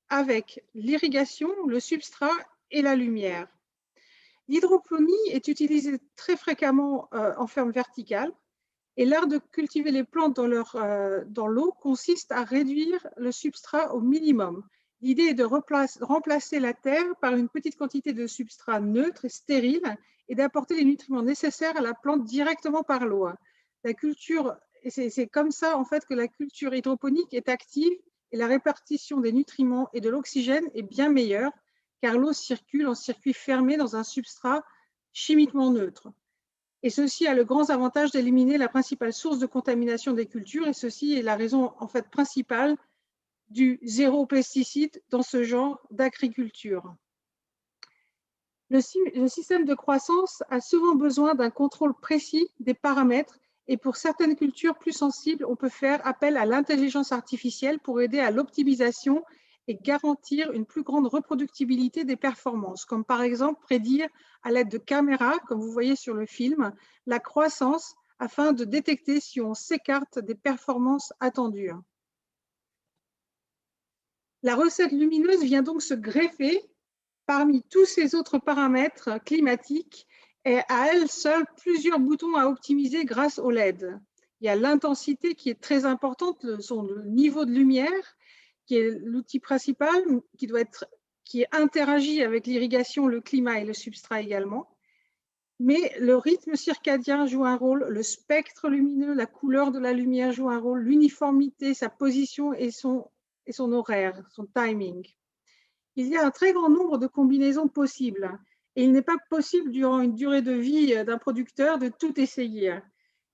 avec l'irrigation, le substrat et la lumière. L'hydroponie est utilisée très fréquemment en ferme verticale et l'art de cultiver les plantes dans l'eau consiste à réduire le substrat au minimum. L'idée est de remplacer la terre par une petite quantité de substrat neutre et stérile et d'apporter les nutriments nécessaires à la plante directement par l'eau. La culture, c'est comme ça en fait que la culture hydroponique est active et la répartition des nutriments et de l'oxygène est bien meilleure car l'eau circule en circuit fermé dans un substrat chimiquement neutre. Et ceci a le grand avantage d'éliminer la principale source de contamination des cultures, et ceci est la raison en fait principale du zéro pesticide dans ce genre d'agriculture. Le système de croissance a souvent besoin d'un contrôle précis des paramètres, et pour certaines cultures plus sensibles, on peut faire appel à l'intelligence artificielle pour aider à l'optimisation et garantir une plus grande reproductibilité des performances, comme par exemple prédire à l'aide de caméras, comme vous voyez sur le film, la croissance afin de détecter si on s'écarte des performances attendues. La recette lumineuse vient donc se greffer parmi tous ces autres paramètres climatiques et à elle seule plusieurs boutons à optimiser grâce au LED. Il y a l'intensité qui est très importante, le niveau de lumière, qui est l'outil principal, qui interagit avec l'irrigation, le climat et le substrat également. Mais le rythme circadien joue un rôle, le spectre lumineux, la couleur de la lumière joue un rôle, l'uniformité, sa position et son horaire, son timing. Il y a un très grand nombre de combinaisons possibles et il n'est pas possible durant une durée de vie d'un producteur de tout essayer.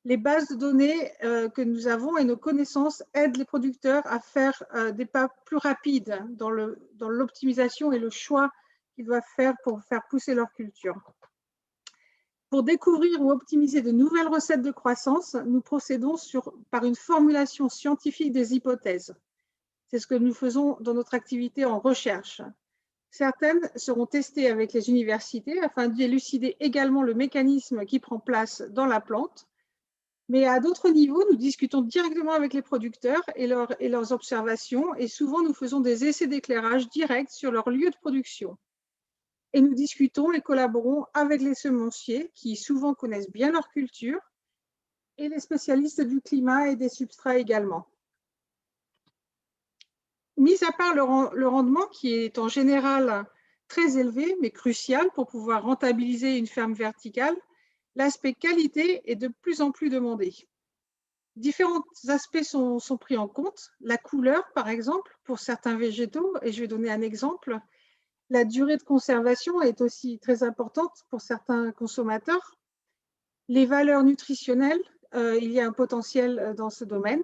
Les bases de données que nous avons et nos connaissances aident les producteurs à faire des pas plus rapides dans l'optimisation et le choix qu'ils doivent faire pour faire pousser leur culture. Pour découvrir ou optimiser de nouvelles recettes de croissance, nous procédons par une formulation scientifique des hypothèses. C'est ce que nous faisons dans notre activité en recherche. Certaines seront testées avec les universités afin d'élucider également le mécanisme qui prend place dans la plante. Mais à d'autres niveaux, nous discutons directement avec les producteurs et leurs observations et souvent nous faisons des essais d'éclairage directs sur leur lieu de production. Et nous discutons et collaborons avec les semenciers qui souvent connaissent bien leur culture et les spécialistes du climat et des substrats également. Mis à part le rendement qui est en général très élevé mais crucial pour pouvoir rentabiliser une ferme verticale, l'aspect qualité est de plus en plus demandé. Différents aspects sont pris en compte. La couleur, par exemple, pour certains végétaux, et je vais donner un exemple, La durée de conservation est aussi très importante pour certains consommateurs. Les valeurs nutritionnelles, il y a un potentiel dans ce domaine.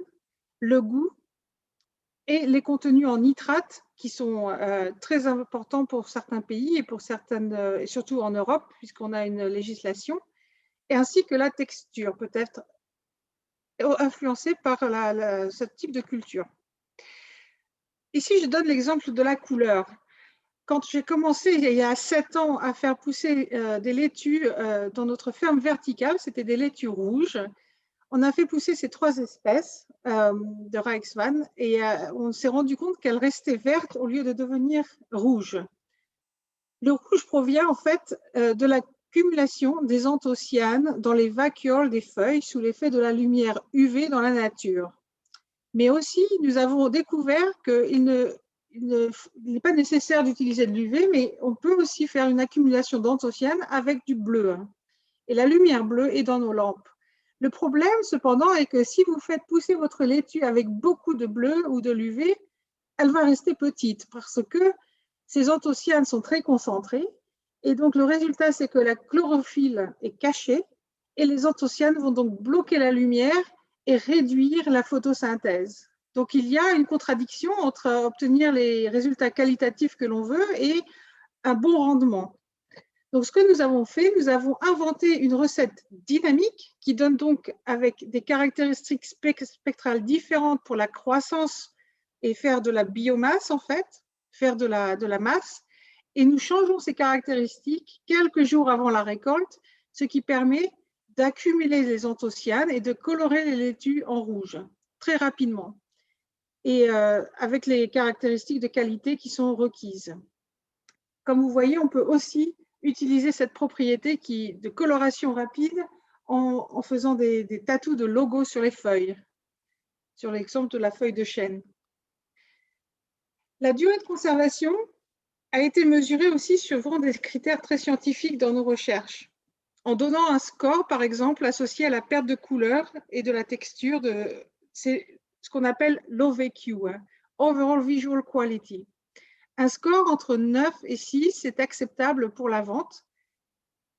Le goût et les contenus en nitrates qui sont très importants pour certains pays et pour certaines, et surtout en Europe, puisqu'on a une législation, et ainsi que la texture peut être influencée par ce type de culture. Ici, je donne l'exemple de la couleur. Quand j'ai commencé il y a 7 ans à faire pousser des laitues dans notre ferme verticale, c'était des laitues rouges. On a fait pousser ces 3 espèces de Reichswein et on s'est rendu compte qu'elles restaient vertes au lieu de devenir rouges. Le rouge provient en fait de l'accumulation des anthocyanes dans les vacuoles des feuilles sous l'effet de la lumière UV dans la nature. Mais aussi, nous avons découvert qu'il n'est pas nécessaire d'utiliser de l'UV, mais on peut aussi faire une accumulation d'anthocyanes avec du bleu. Et la lumière bleue est dans nos lampes. Le problème, cependant, est que si vous faites pousser votre laitue avec beaucoup de bleu ou de l'UV, elle va rester petite parce que ces anthocyanes sont très concentrés. Et donc, le résultat, c'est que la chlorophylle est cachée et les anthocyanes vont donc bloquer la lumière et réduire la photosynthèse. Donc, il y a une contradiction entre obtenir les résultats qualitatifs que l'on veut et un bon rendement. Donc, ce que nous avons fait, nous avons inventé une recette dynamique qui donne donc avec des caractéristiques spectrales différentes pour la croissance et faire de la biomasse, en fait, faire de la masse. Et nous changeons ces caractéristiques quelques jours avant la récolte, ce qui permet d'accumuler les anthocyanes et de colorer les laitues en rouge très rapidement et avec les caractéristiques de qualité qui sont requises. Comme vous voyez, on peut aussi utiliser cette propriété de coloration rapide en faisant des tatous de logos sur les feuilles, sur l'exemple de la feuille de chêne. La durée de conservation a été mesurée aussi suivant des critères très scientifiques dans nos recherches, en donnant un score, par exemple, associé à la perte de couleur et de la texture. C'est ce qu'on appelle l'OVQ, Overall Visual Quality. Un score entre 9 et 6 est acceptable pour la vente,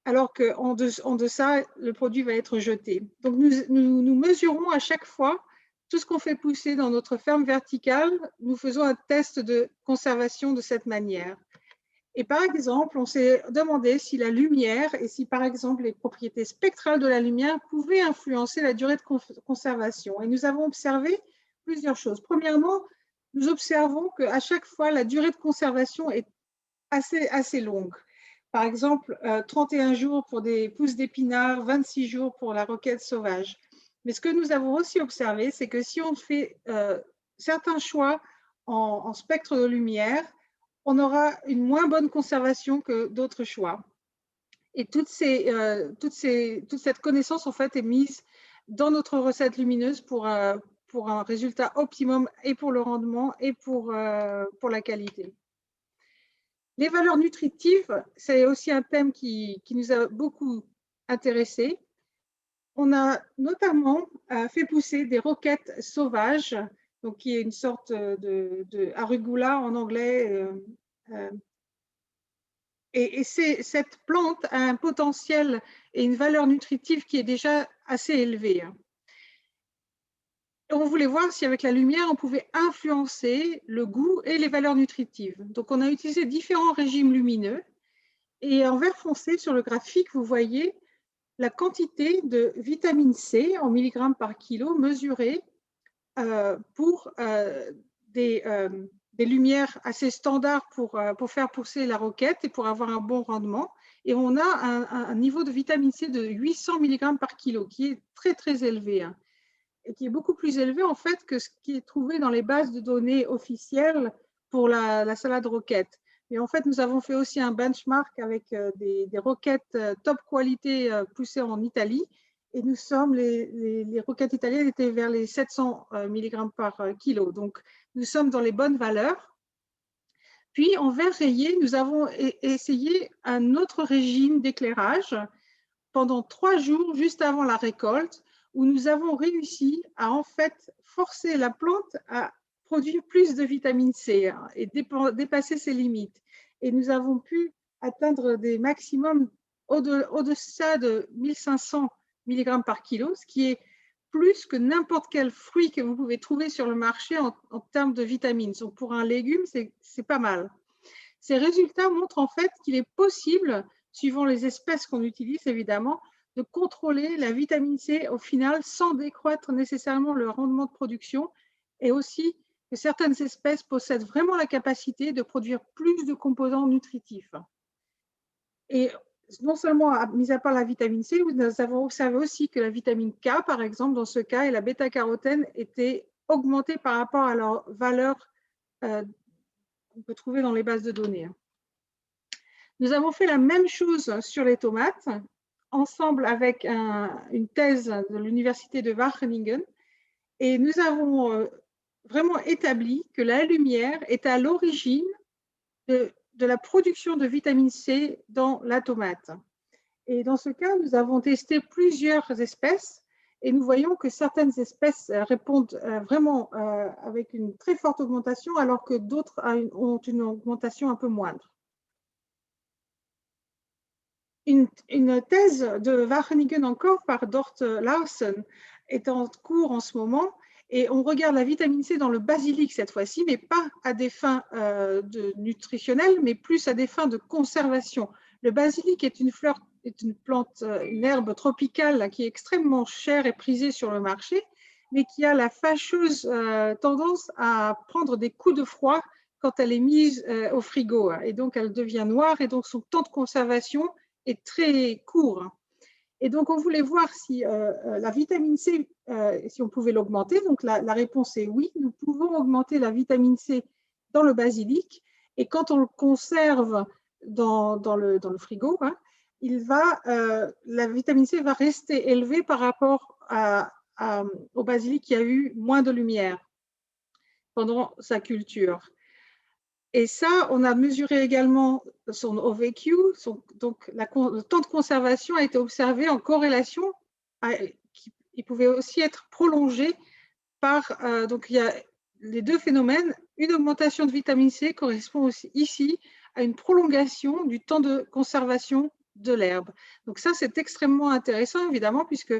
alors qu'en deçà, le produit va être jeté. Donc, nous mesurons à chaque fois tout ce qu'on fait pousser dans notre ferme verticale. Nous faisons un test de conservation de cette manière. Et par exemple, on s'est demandé si la lumière et si, par exemple, les propriétés spectrales de la lumière pouvaient influencer la durée de conservation. Et nous avons observé plusieurs choses. Premièrement, nous observons qu'à chaque fois, la durée de conservation est assez longue. Par exemple, 31 jours pour des pousses d'épinards, 26 jours pour la roquette sauvage. Mais ce que nous avons aussi observé, c'est que si on fait certains choix en spectre de lumière, on aura une moins bonne conservation que d'autres choix. Et toute cette connaissance, en fait, est mise dans notre recette lumineuse pour un résultat optimum et pour le rendement et pour la qualité. Les valeurs nutritives, c'est aussi un thème qui nous a beaucoup intéressés. On a notamment fait pousser des roquettes sauvages, donc qui est une sorte de arugula en anglais. Et cette plante a un potentiel et une valeur nutritive qui est déjà assez élevée. On voulait voir si avec la lumière, on pouvait influencer le goût et les valeurs nutritives. Donc, on a utilisé différents régimes lumineux. Et en vert foncé, sur le graphique, vous voyez la quantité de vitamine C en milligrammes par kilo mesurée pour des lumières assez standards pour faire pousser la roquette et pour avoir un bon rendement. Et on a un niveau de vitamine C de 800 mg par kilo, qui est très, très élevé, et qui est beaucoup plus élevé en fait que ce qui est trouvé dans les bases de données officielles pour la salade roquette. Et en fait, nous avons fait aussi un benchmark avec des roquettes top qualité poussées en Italie. Et nous sommes, les roquettes italiennes étaient vers les 700 mg par kilo. Donc, nous sommes dans les bonnes valeurs. Puis, en vert rayé, nous avons essayé un autre régime d'éclairage pendant 3 jours juste avant la récolte, où nous avons réussi à en fait forcer la plante à produire plus de vitamine C et dépasser ses limites. Et nous avons pu atteindre des maximums au-deçà de 1500 mg par kilo, ce qui est plus que n'importe quel fruit que vous pouvez trouver sur le marché en termes de vitamines. Donc, pour un légume, c'est pas mal. Ces résultats montrent en fait qu'il est possible, suivant les espèces qu'on utilise évidemment, de contrôler la vitamine C au final sans décroître nécessairement le rendement de production, et aussi que certaines espèces possèdent vraiment la capacité de produire plus de composants nutritifs. Et non seulement, mis à part la vitamine C, nous avons observé aussi que la vitamine K, par exemple, dans ce cas, et la bêta-carotène étaient augmentées par rapport à leur valeur qu'on peut trouver dans les bases de données. Nous avons fait la même chose sur les tomates, ensemble avec une thèse de l'université de Wageningen, et nous avons vraiment établi que la lumière est à l'origine de la production de vitamine C dans la tomate. Et dans ce cas, nous avons testé plusieurs espèces et nous voyons que certaines espèces répondent vraiment avec une très forte augmentation, alors que d'autres ont une augmentation un peu moindre. Une thèse de Wageningen encore par Dort Larsen est en cours en ce moment, et on regarde la vitamine C dans le basilic cette fois-ci, mais pas à des fins nutritionnelles, mais plus à des fins de conservation. Le basilic est une plante, une herbe tropicale qui est extrêmement chère et prisée sur le marché, mais qui a la fâcheuse tendance à prendre des coups de froid quand elle est mise au frigo, et donc elle devient noire, et donc son temps de conservation est très court. Et donc, on voulait voir si la vitamine C, si on pouvait l'augmenter. Donc, la réponse est oui, nous pouvons augmenter la vitamine C dans le basilic. Et quand on le conserve dans le frigo, la vitamine C va rester élevée par rapport au basilic qui a eu moins de lumière pendant sa culture. Et ça, on a mesuré également son OVQ, donc le temps de conservation a été observé en corrélation, il pouvait aussi être prolongé par, donc il y a les deux phénomènes. Une augmentation de vitamine C correspond aussi ici à une prolongation du temps de conservation de l'herbe. Donc ça, c'est extrêmement intéressant, évidemment, puisque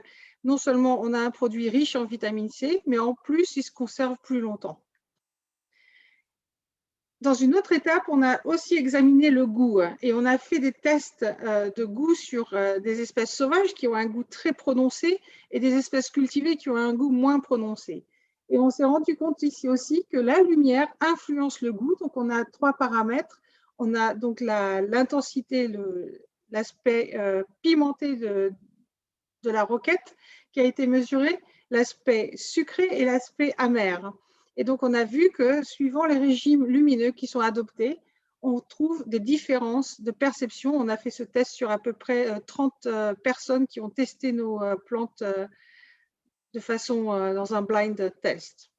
non seulement on a un produit riche en vitamine C, mais en plus, il se conserve plus longtemps. Dans une autre étape, on a aussi examiné le goût et on a fait des tests de goût sur des espèces sauvages qui ont un goût très prononcé et des espèces cultivées qui ont un goût moins prononcé. Et on s'est rendu compte ici aussi que la lumière influence le goût. Donc, on a 3 paramètres. On a donc l'intensité, l'aspect pimenté de la roquette qui a été mesuré, l'aspect sucré et l'aspect amer. Et donc, on a vu que suivant les régimes lumineux qui sont adoptés, on trouve des différences de perception. On a fait ce test sur à peu près 30 personnes qui ont testé nos plantes de façon dans un blind test.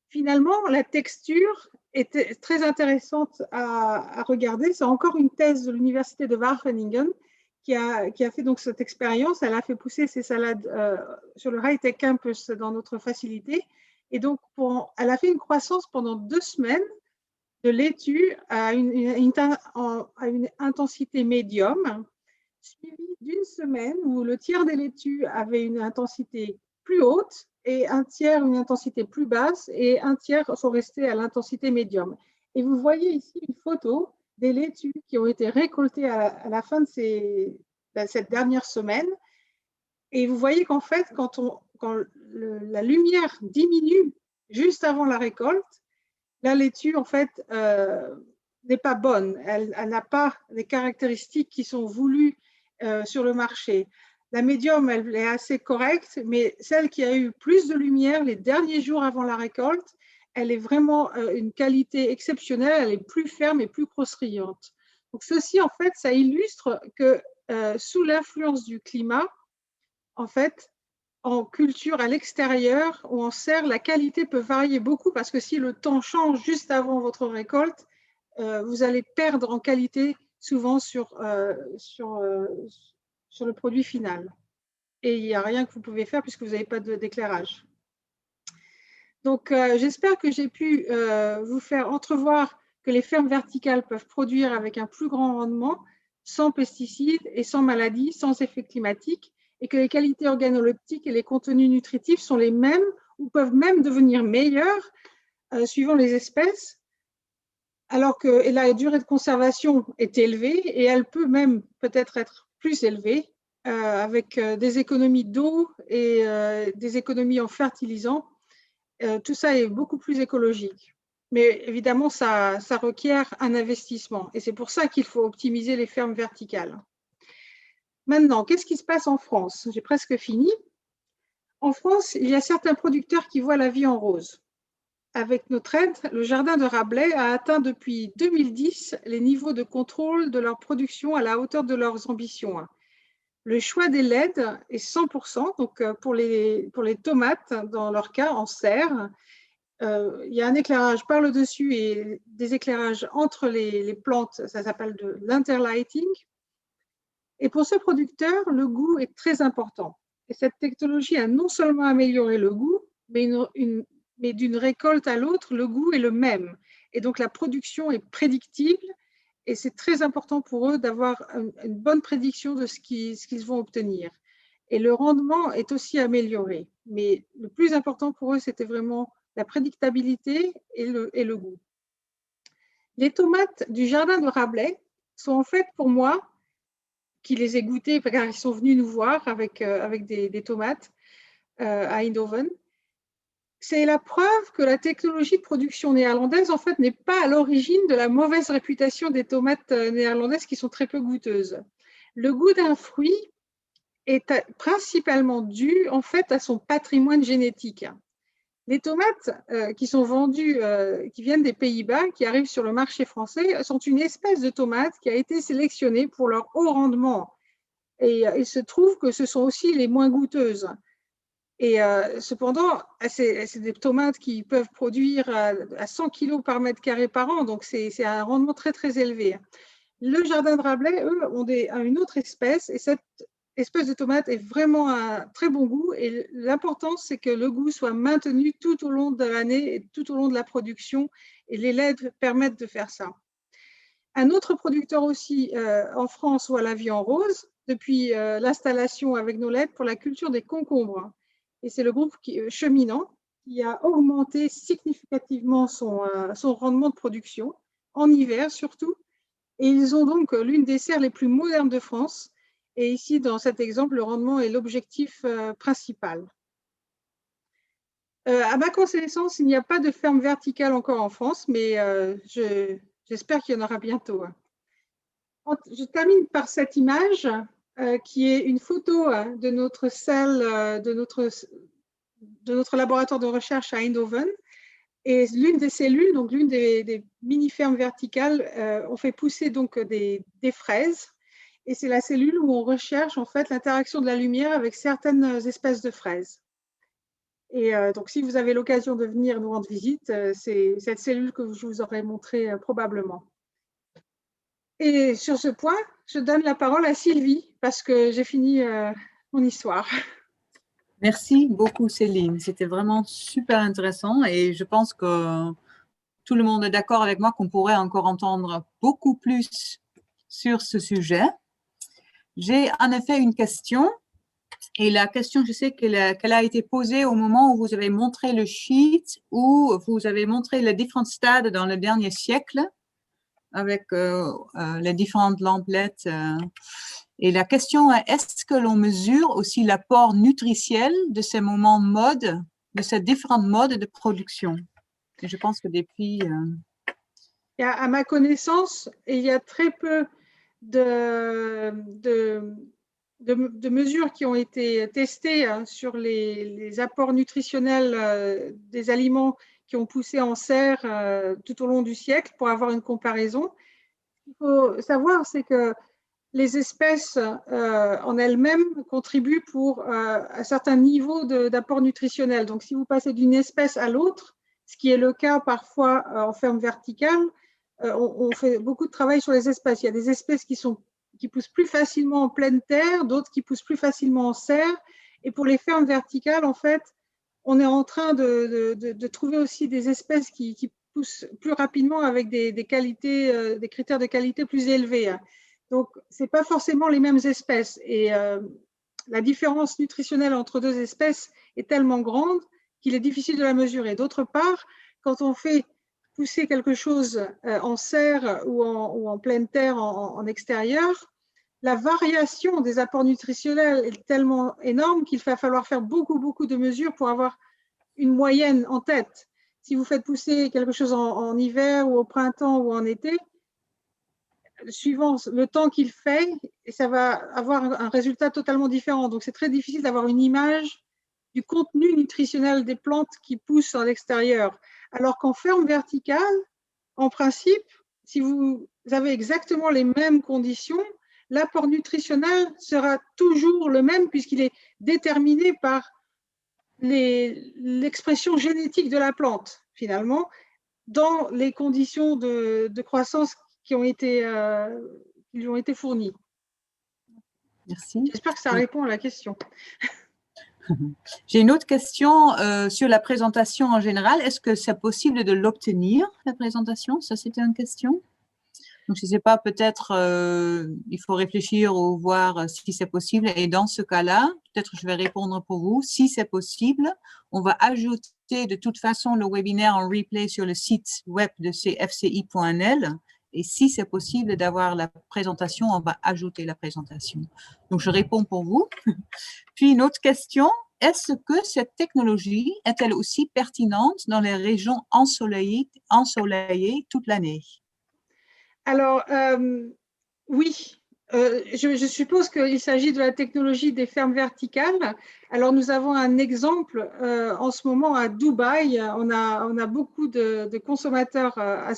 Finalement, la texture était très intéressante à regarder. C'est encore une thèse de l'université de Wageningen qui a fait donc cette expérience. Elle a fait pousser ses salades sur le High Tech Campus dans notre facilité. Et donc, elle a fait une croissance pendant 2 semaines de laitue à une intensité médium, suivie d'une semaine où le tiers des laitues avait une intensité plus haute et un tiers une intensité plus basse et un tiers sont restés à l'intensité médium. Et vous voyez ici une photo des laitues qui ont été récoltées à la fin de cette dernière semaine. Et vous voyez qu'en fait, quand la lumière diminue juste avant la récolte, la laitue, en fait, n'est pas bonne. Elle n'a pas les caractéristiques qui sont voulues sur le marché. La médium, elle est assez correcte, mais celle qui a eu plus de lumière les derniers jours avant la récolte, elle est vraiment une qualité exceptionnelle, elle est plus ferme et plus croustilante. Donc, ceci, en fait, ça illustre que sous l'influence du climat, en fait, en culture à l'extérieur ou en serre, la qualité peut varier beaucoup parce que si le temps change juste avant votre récolte, vous allez perdre en qualité souvent sur le produit final. Et il n'y a rien que vous pouvez faire puisque vous n'avez pas d'éclairage. Donc, j'espère que j'ai pu vous faire entrevoir que les fermes verticales peuvent produire avec un plus grand rendement, sans pesticides et sans maladies, sans effets climatiques, et que les qualités organoleptiques et les contenus nutritifs sont les mêmes ou peuvent même devenir meilleurs suivant les espèces, alors que la durée de conservation est élevée et elle peut même peut-être être plus élevée avec des économies d'eau et des économies en fertilisants. Tout ça est beaucoup plus écologique. Mais évidemment, ça requiert un investissement. Et c'est pour ça qu'il faut optimiser les fermes verticales. Maintenant, qu'est-ce qui se passe en France? J'ai presque fini. En France, il y a certains producteurs qui voient la vie en rose. Avec notre aide, le jardin de Rabelais a atteint depuis 2010 les niveaux de contrôle de leur production à la hauteur de leurs ambitions. Le choix des LED est 100%, donc pour les tomates, dans leur cas, en serre. Il y a un éclairage par le dessus et des éclairages entre les plantes, ça s'appelle de l'interlighting. Et pour ce producteur, le goût est très important. Et cette technologie a non seulement amélioré le goût, mais d'une récolte à l'autre, le goût est le même. Et donc la production est prédictible et c'est très important pour eux d'avoir une bonne prédiction de ce qu'ils vont obtenir. Et le rendement est aussi amélioré. Mais le plus important pour eux, c'était vraiment la prédictabilité et le goût. Les tomates du jardin de Rabelais sont en fait pour moi, qui les ai goûtées, car ils sont venus nous voir avec des tomates à Eindhoven, c'est la preuve que la technologie de production néerlandaise en fait n'est pas à l'origine de la mauvaise réputation des tomates néerlandaises qui sont très peu goûteuses. Le goût d'un fruit est principalement dû en fait à son patrimoine génétique. Les tomates qui sont vendues, qui viennent des Pays-Bas, qui arrivent sur le marché français, sont une espèce de tomate qui a été sélectionnée pour leur haut rendement. Et il se trouve que ce sont aussi les moins goûteuses. Et cependant, c'est des tomates qui peuvent produire à 100 kg par mètre carré par an, donc c'est un rendement très, très élevé. Le jardin de Rabelais, eux, ont une autre espèce, et cette espèce de tomate est vraiment un très bon goût. Et l'important, c'est que le goût soit maintenu tout au long de l'année et tout au long de la production, et les LED permettent de faire ça. Un autre producteur aussi en France voit la vie en rose depuis l'installation avec nos LED pour la culture des concombres. Et c'est le groupe Cheminant qui a augmenté significativement son rendement de production, en hiver surtout. Et ils ont donc l'une des serres les plus modernes de France. Et ici, dans cet exemple, le rendement est l'objectif principal. À ma connaissance, il n'y a pas de ferme verticale encore en France, mais j'espère qu'il y en aura bientôt. Je termine par cette image qui est une photo de notre salle, de notre laboratoire de recherche à Eindhoven. Et l'une des cellules, donc l'une des mini-fermes verticales, on fait pousser donc des fraises. Et c'est la cellule où on recherche en fait l'interaction de la lumière avec certaines espèces de fraises. Et donc, si vous avez l'occasion de venir nous rendre visite, c'est cette cellule que je vous aurais montrée probablement. Et sur ce point, je donne la parole à Sylvie parce que j'ai fini mon histoire. Merci beaucoup, Céline. C'était vraiment super intéressant et je pense que tout le monde est d'accord avec moi qu'on pourrait encore entendre beaucoup plus sur ce sujet. J'ai en effet une question et la question, je sais qu'elle a été posée au moment où vous avez montré le sheet, où vous avez montré les différents stades dans le dernier siècle avec les différentes lampelettes. Et la question est, est-ce que l'on mesure aussi l'apport nutritiel de ces moments modes, de ces différents modes de production? Et je pense que depuis… À ma connaissance, il y a très peu de mesures qui ont été testées sur les apports nutritionnels des aliments qui ont poussé en serre tout au long du siècle pour avoir une comparaison. Ce qu'il faut savoir, c'est que les espèces en elles-mêmes contribuent pour un certain niveau d'apport nutritionnel. Donc, si vous passez d'une espèce à l'autre, ce qui est le cas parfois en ferme verticale, on fait beaucoup de travail sur les espèces. Il y a des espèces qui poussent plus facilement en pleine terre, d'autres qui poussent plus facilement en serre. Et pour les fermes verticales, en fait, on est en train de trouver aussi des espèces qui poussent plus rapidement avec des qualités, des critères de qualité plus élevés. Donc, ce n'est pas forcément les mêmes espèces. Et la différence nutritionnelle entre deux espèces est tellement grande qu'il est difficile de la mesurer. D'autre part, quand on fait pousser quelque chose en serre ou en pleine terre, en extérieur, la variation des apports nutritionnels est tellement énorme qu'il va falloir faire beaucoup de mesures pour avoir une moyenne en tête. Si vous faites pousser quelque chose en hiver ou au printemps ou en été, suivant le temps qu'il fait, ça va avoir un résultat totalement différent. Donc, c'est très difficile d'avoir une image du contenu nutritionnel des plantes qui poussent à l'extérieur. Alors qu'en ferme verticale, en principe, si vous avez exactement les mêmes conditions, l'apport nutritionnel sera toujours le même puisqu'il est déterminé par l'expression génétique de la plante, finalement, dans les conditions de croissance qui lui ont été fournies. Merci. J'espère que ça répond à la question. J'ai une autre question sur la présentation en général. Est-ce que c'est possible de l'obtenir, la présentation? Ça, c'était une question. Donc, je ne sais pas, peut-être il faut réfléchir ou voir si c'est possible. Et dans ce cas-là, peut-être je vais répondre pour vous. Si c'est possible, on va ajouter de toute façon le webinaire en replay sur le site web de fci.nl. Et si c'est possible d'avoir la présentation, on va ajouter la présentation. Donc, je réponds pour vous. Puis, une autre question. Est-ce que cette technologie est-elle aussi pertinente dans les régions ensoleillées toute l'année? Alors, oui, je suppose qu'il s'agit de la technologie des fermes verticales. Alors, nous avons un exemple en ce moment à Dubaï. On a beaucoup de consommateurs à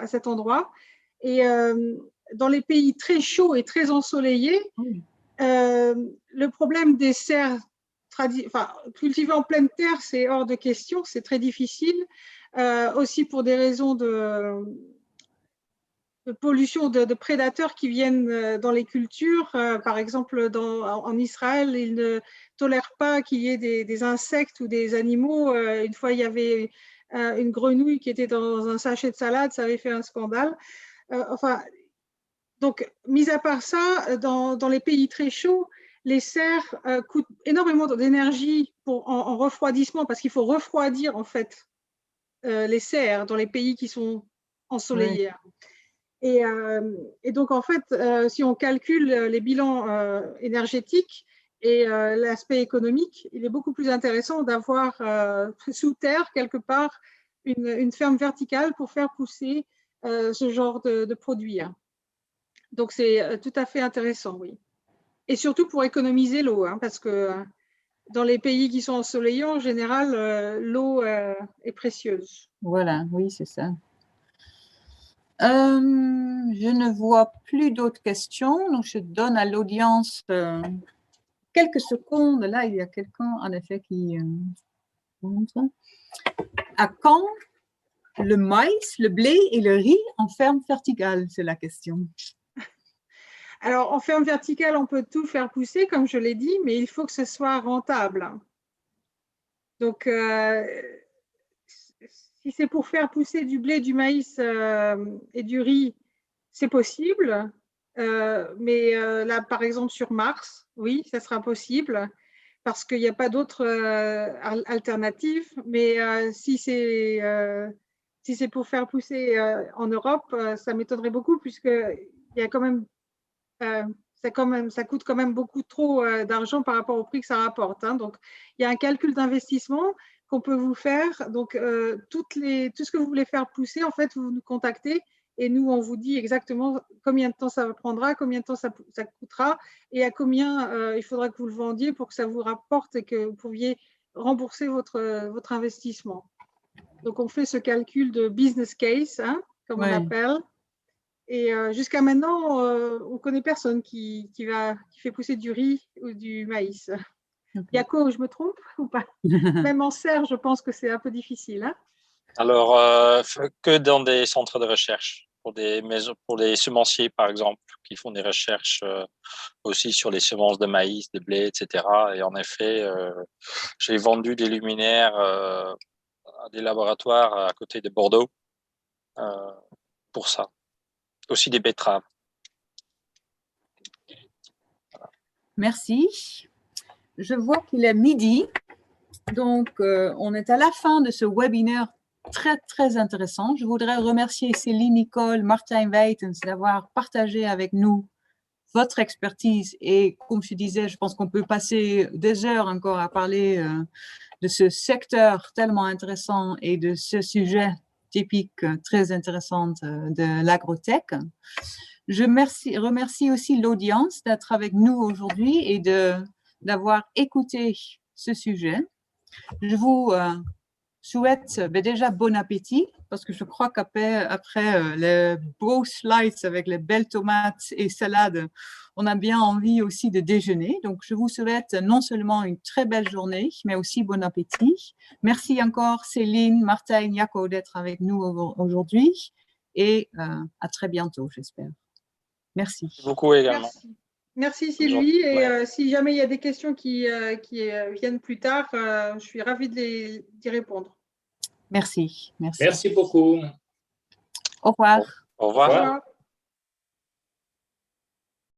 cet endroit. Et dans les pays très chauds et très ensoleillés, le problème des serres cultivées en pleine terre, c'est hors de question, c'est très difficile. Aussi pour des raisons de pollution de prédateurs qui viennent dans les cultures. Par exemple, en Israël, ils ne tolèrent pas qu'il y ait des insectes ou des animaux. Une fois, il y avait une grenouille qui était dans un sachet de salade, ça avait fait un scandale. Donc, mis à part ça, dans les pays très chauds, les serres coûtent énormément d'énergie en refroidissement parce qu'il faut refroidir en fait les serres dans les pays qui sont ensoleillés. Oui. Et donc, en fait, si on calcule les bilans énergétiques et l'aspect économique, il est beaucoup plus intéressant d'avoir sous terre, quelque part, une ferme verticale pour faire pousser ce genre de produits. Donc, c'est tout à fait intéressant, oui. Et surtout pour économiser l'eau, parce que dans les pays qui sont ensoleillés, en général, l'eau est précieuse. Voilà, oui, c'est ça. Je ne vois plus d'autres questions, donc je donne à l'audience quelques secondes. Là, il y a quelqu'un, en effet, qui montre. À quand le maïs, le blé et le riz en ferme verticale? C'est la question. Alors, en ferme verticale, on peut tout faire pousser, comme je l'ai dit, mais il faut que ce soit rentable. Donc, si c'est pour faire pousser du blé, du maïs et du riz, c'est possible. Mais là, par exemple, sur Mars, oui, ça sera possible parce qu'il n'y a pas d'autres alternatives. Mais si c'est pour faire pousser en Europe, ça m'étonnerait beaucoup puisqu'il y a quand même, ça coûte quand même beaucoup trop d'argent par rapport au prix que ça rapporte. Donc, il y a un calcul d'investissement qu'on peut vous faire. Donc, tout ce que vous voulez faire pousser, en fait, vous nous contactez et nous, on vous dit exactement combien de temps ça prendra, combien de temps ça coûtera et à combien il faudra que vous le vendiez pour que ça vous rapporte et que vous pouviez rembourser votre investissement. Donc, on fait ce calcul de business case, comme on appelle. Et jusqu'à maintenant, on ne connaît personne qui fait pousser du riz ou du maïs. Okay. Jaco, je me trompe ou pas? Même en serre, je pense que c'est un peu difficile. Alors, que dans des centres de recherche. pour des maisons, pour les semenciers, par exemple, qui font des recherches aussi sur les semences de maïs, de blé, etc. Et en effet, j'ai vendu des luminaires à des laboratoires à côté de Bordeaux pour ça. Aussi des betteraves. Merci. Je vois qu'il est midi, donc on est à la fin de ce webinaire très, très intéressant. Je voudrais remercier Céline, Nicole, Martijn Wijtens d'avoir partagé avec nous votre expertise. Et comme je disais, je pense qu'on peut passer des heures encore à parler de ce secteur tellement intéressant et de ce sujet typique très intéressant de l'agrotech. Je remercie aussi l'audience d'être avec nous aujourd'hui et d'avoir écouté ce sujet. Je vous souhaite déjà bon appétit parce que je crois qu'après les beaux slides avec les belles tomates et salades, on a bien envie aussi de déjeuner. Donc, je vous souhaite non seulement une très belle journée, mais aussi bon appétit. Merci encore Céline, Martijn, Jacco d'être avec nous aujourd'hui et à très bientôt, j'espère. Merci. Merci beaucoup également. Merci Sylvie. Et si jamais il y a des questions qui viennent plus tard, je suis ravie d'y répondre. Merci. Merci. Merci beaucoup. Au revoir. Au revoir. Au revoir.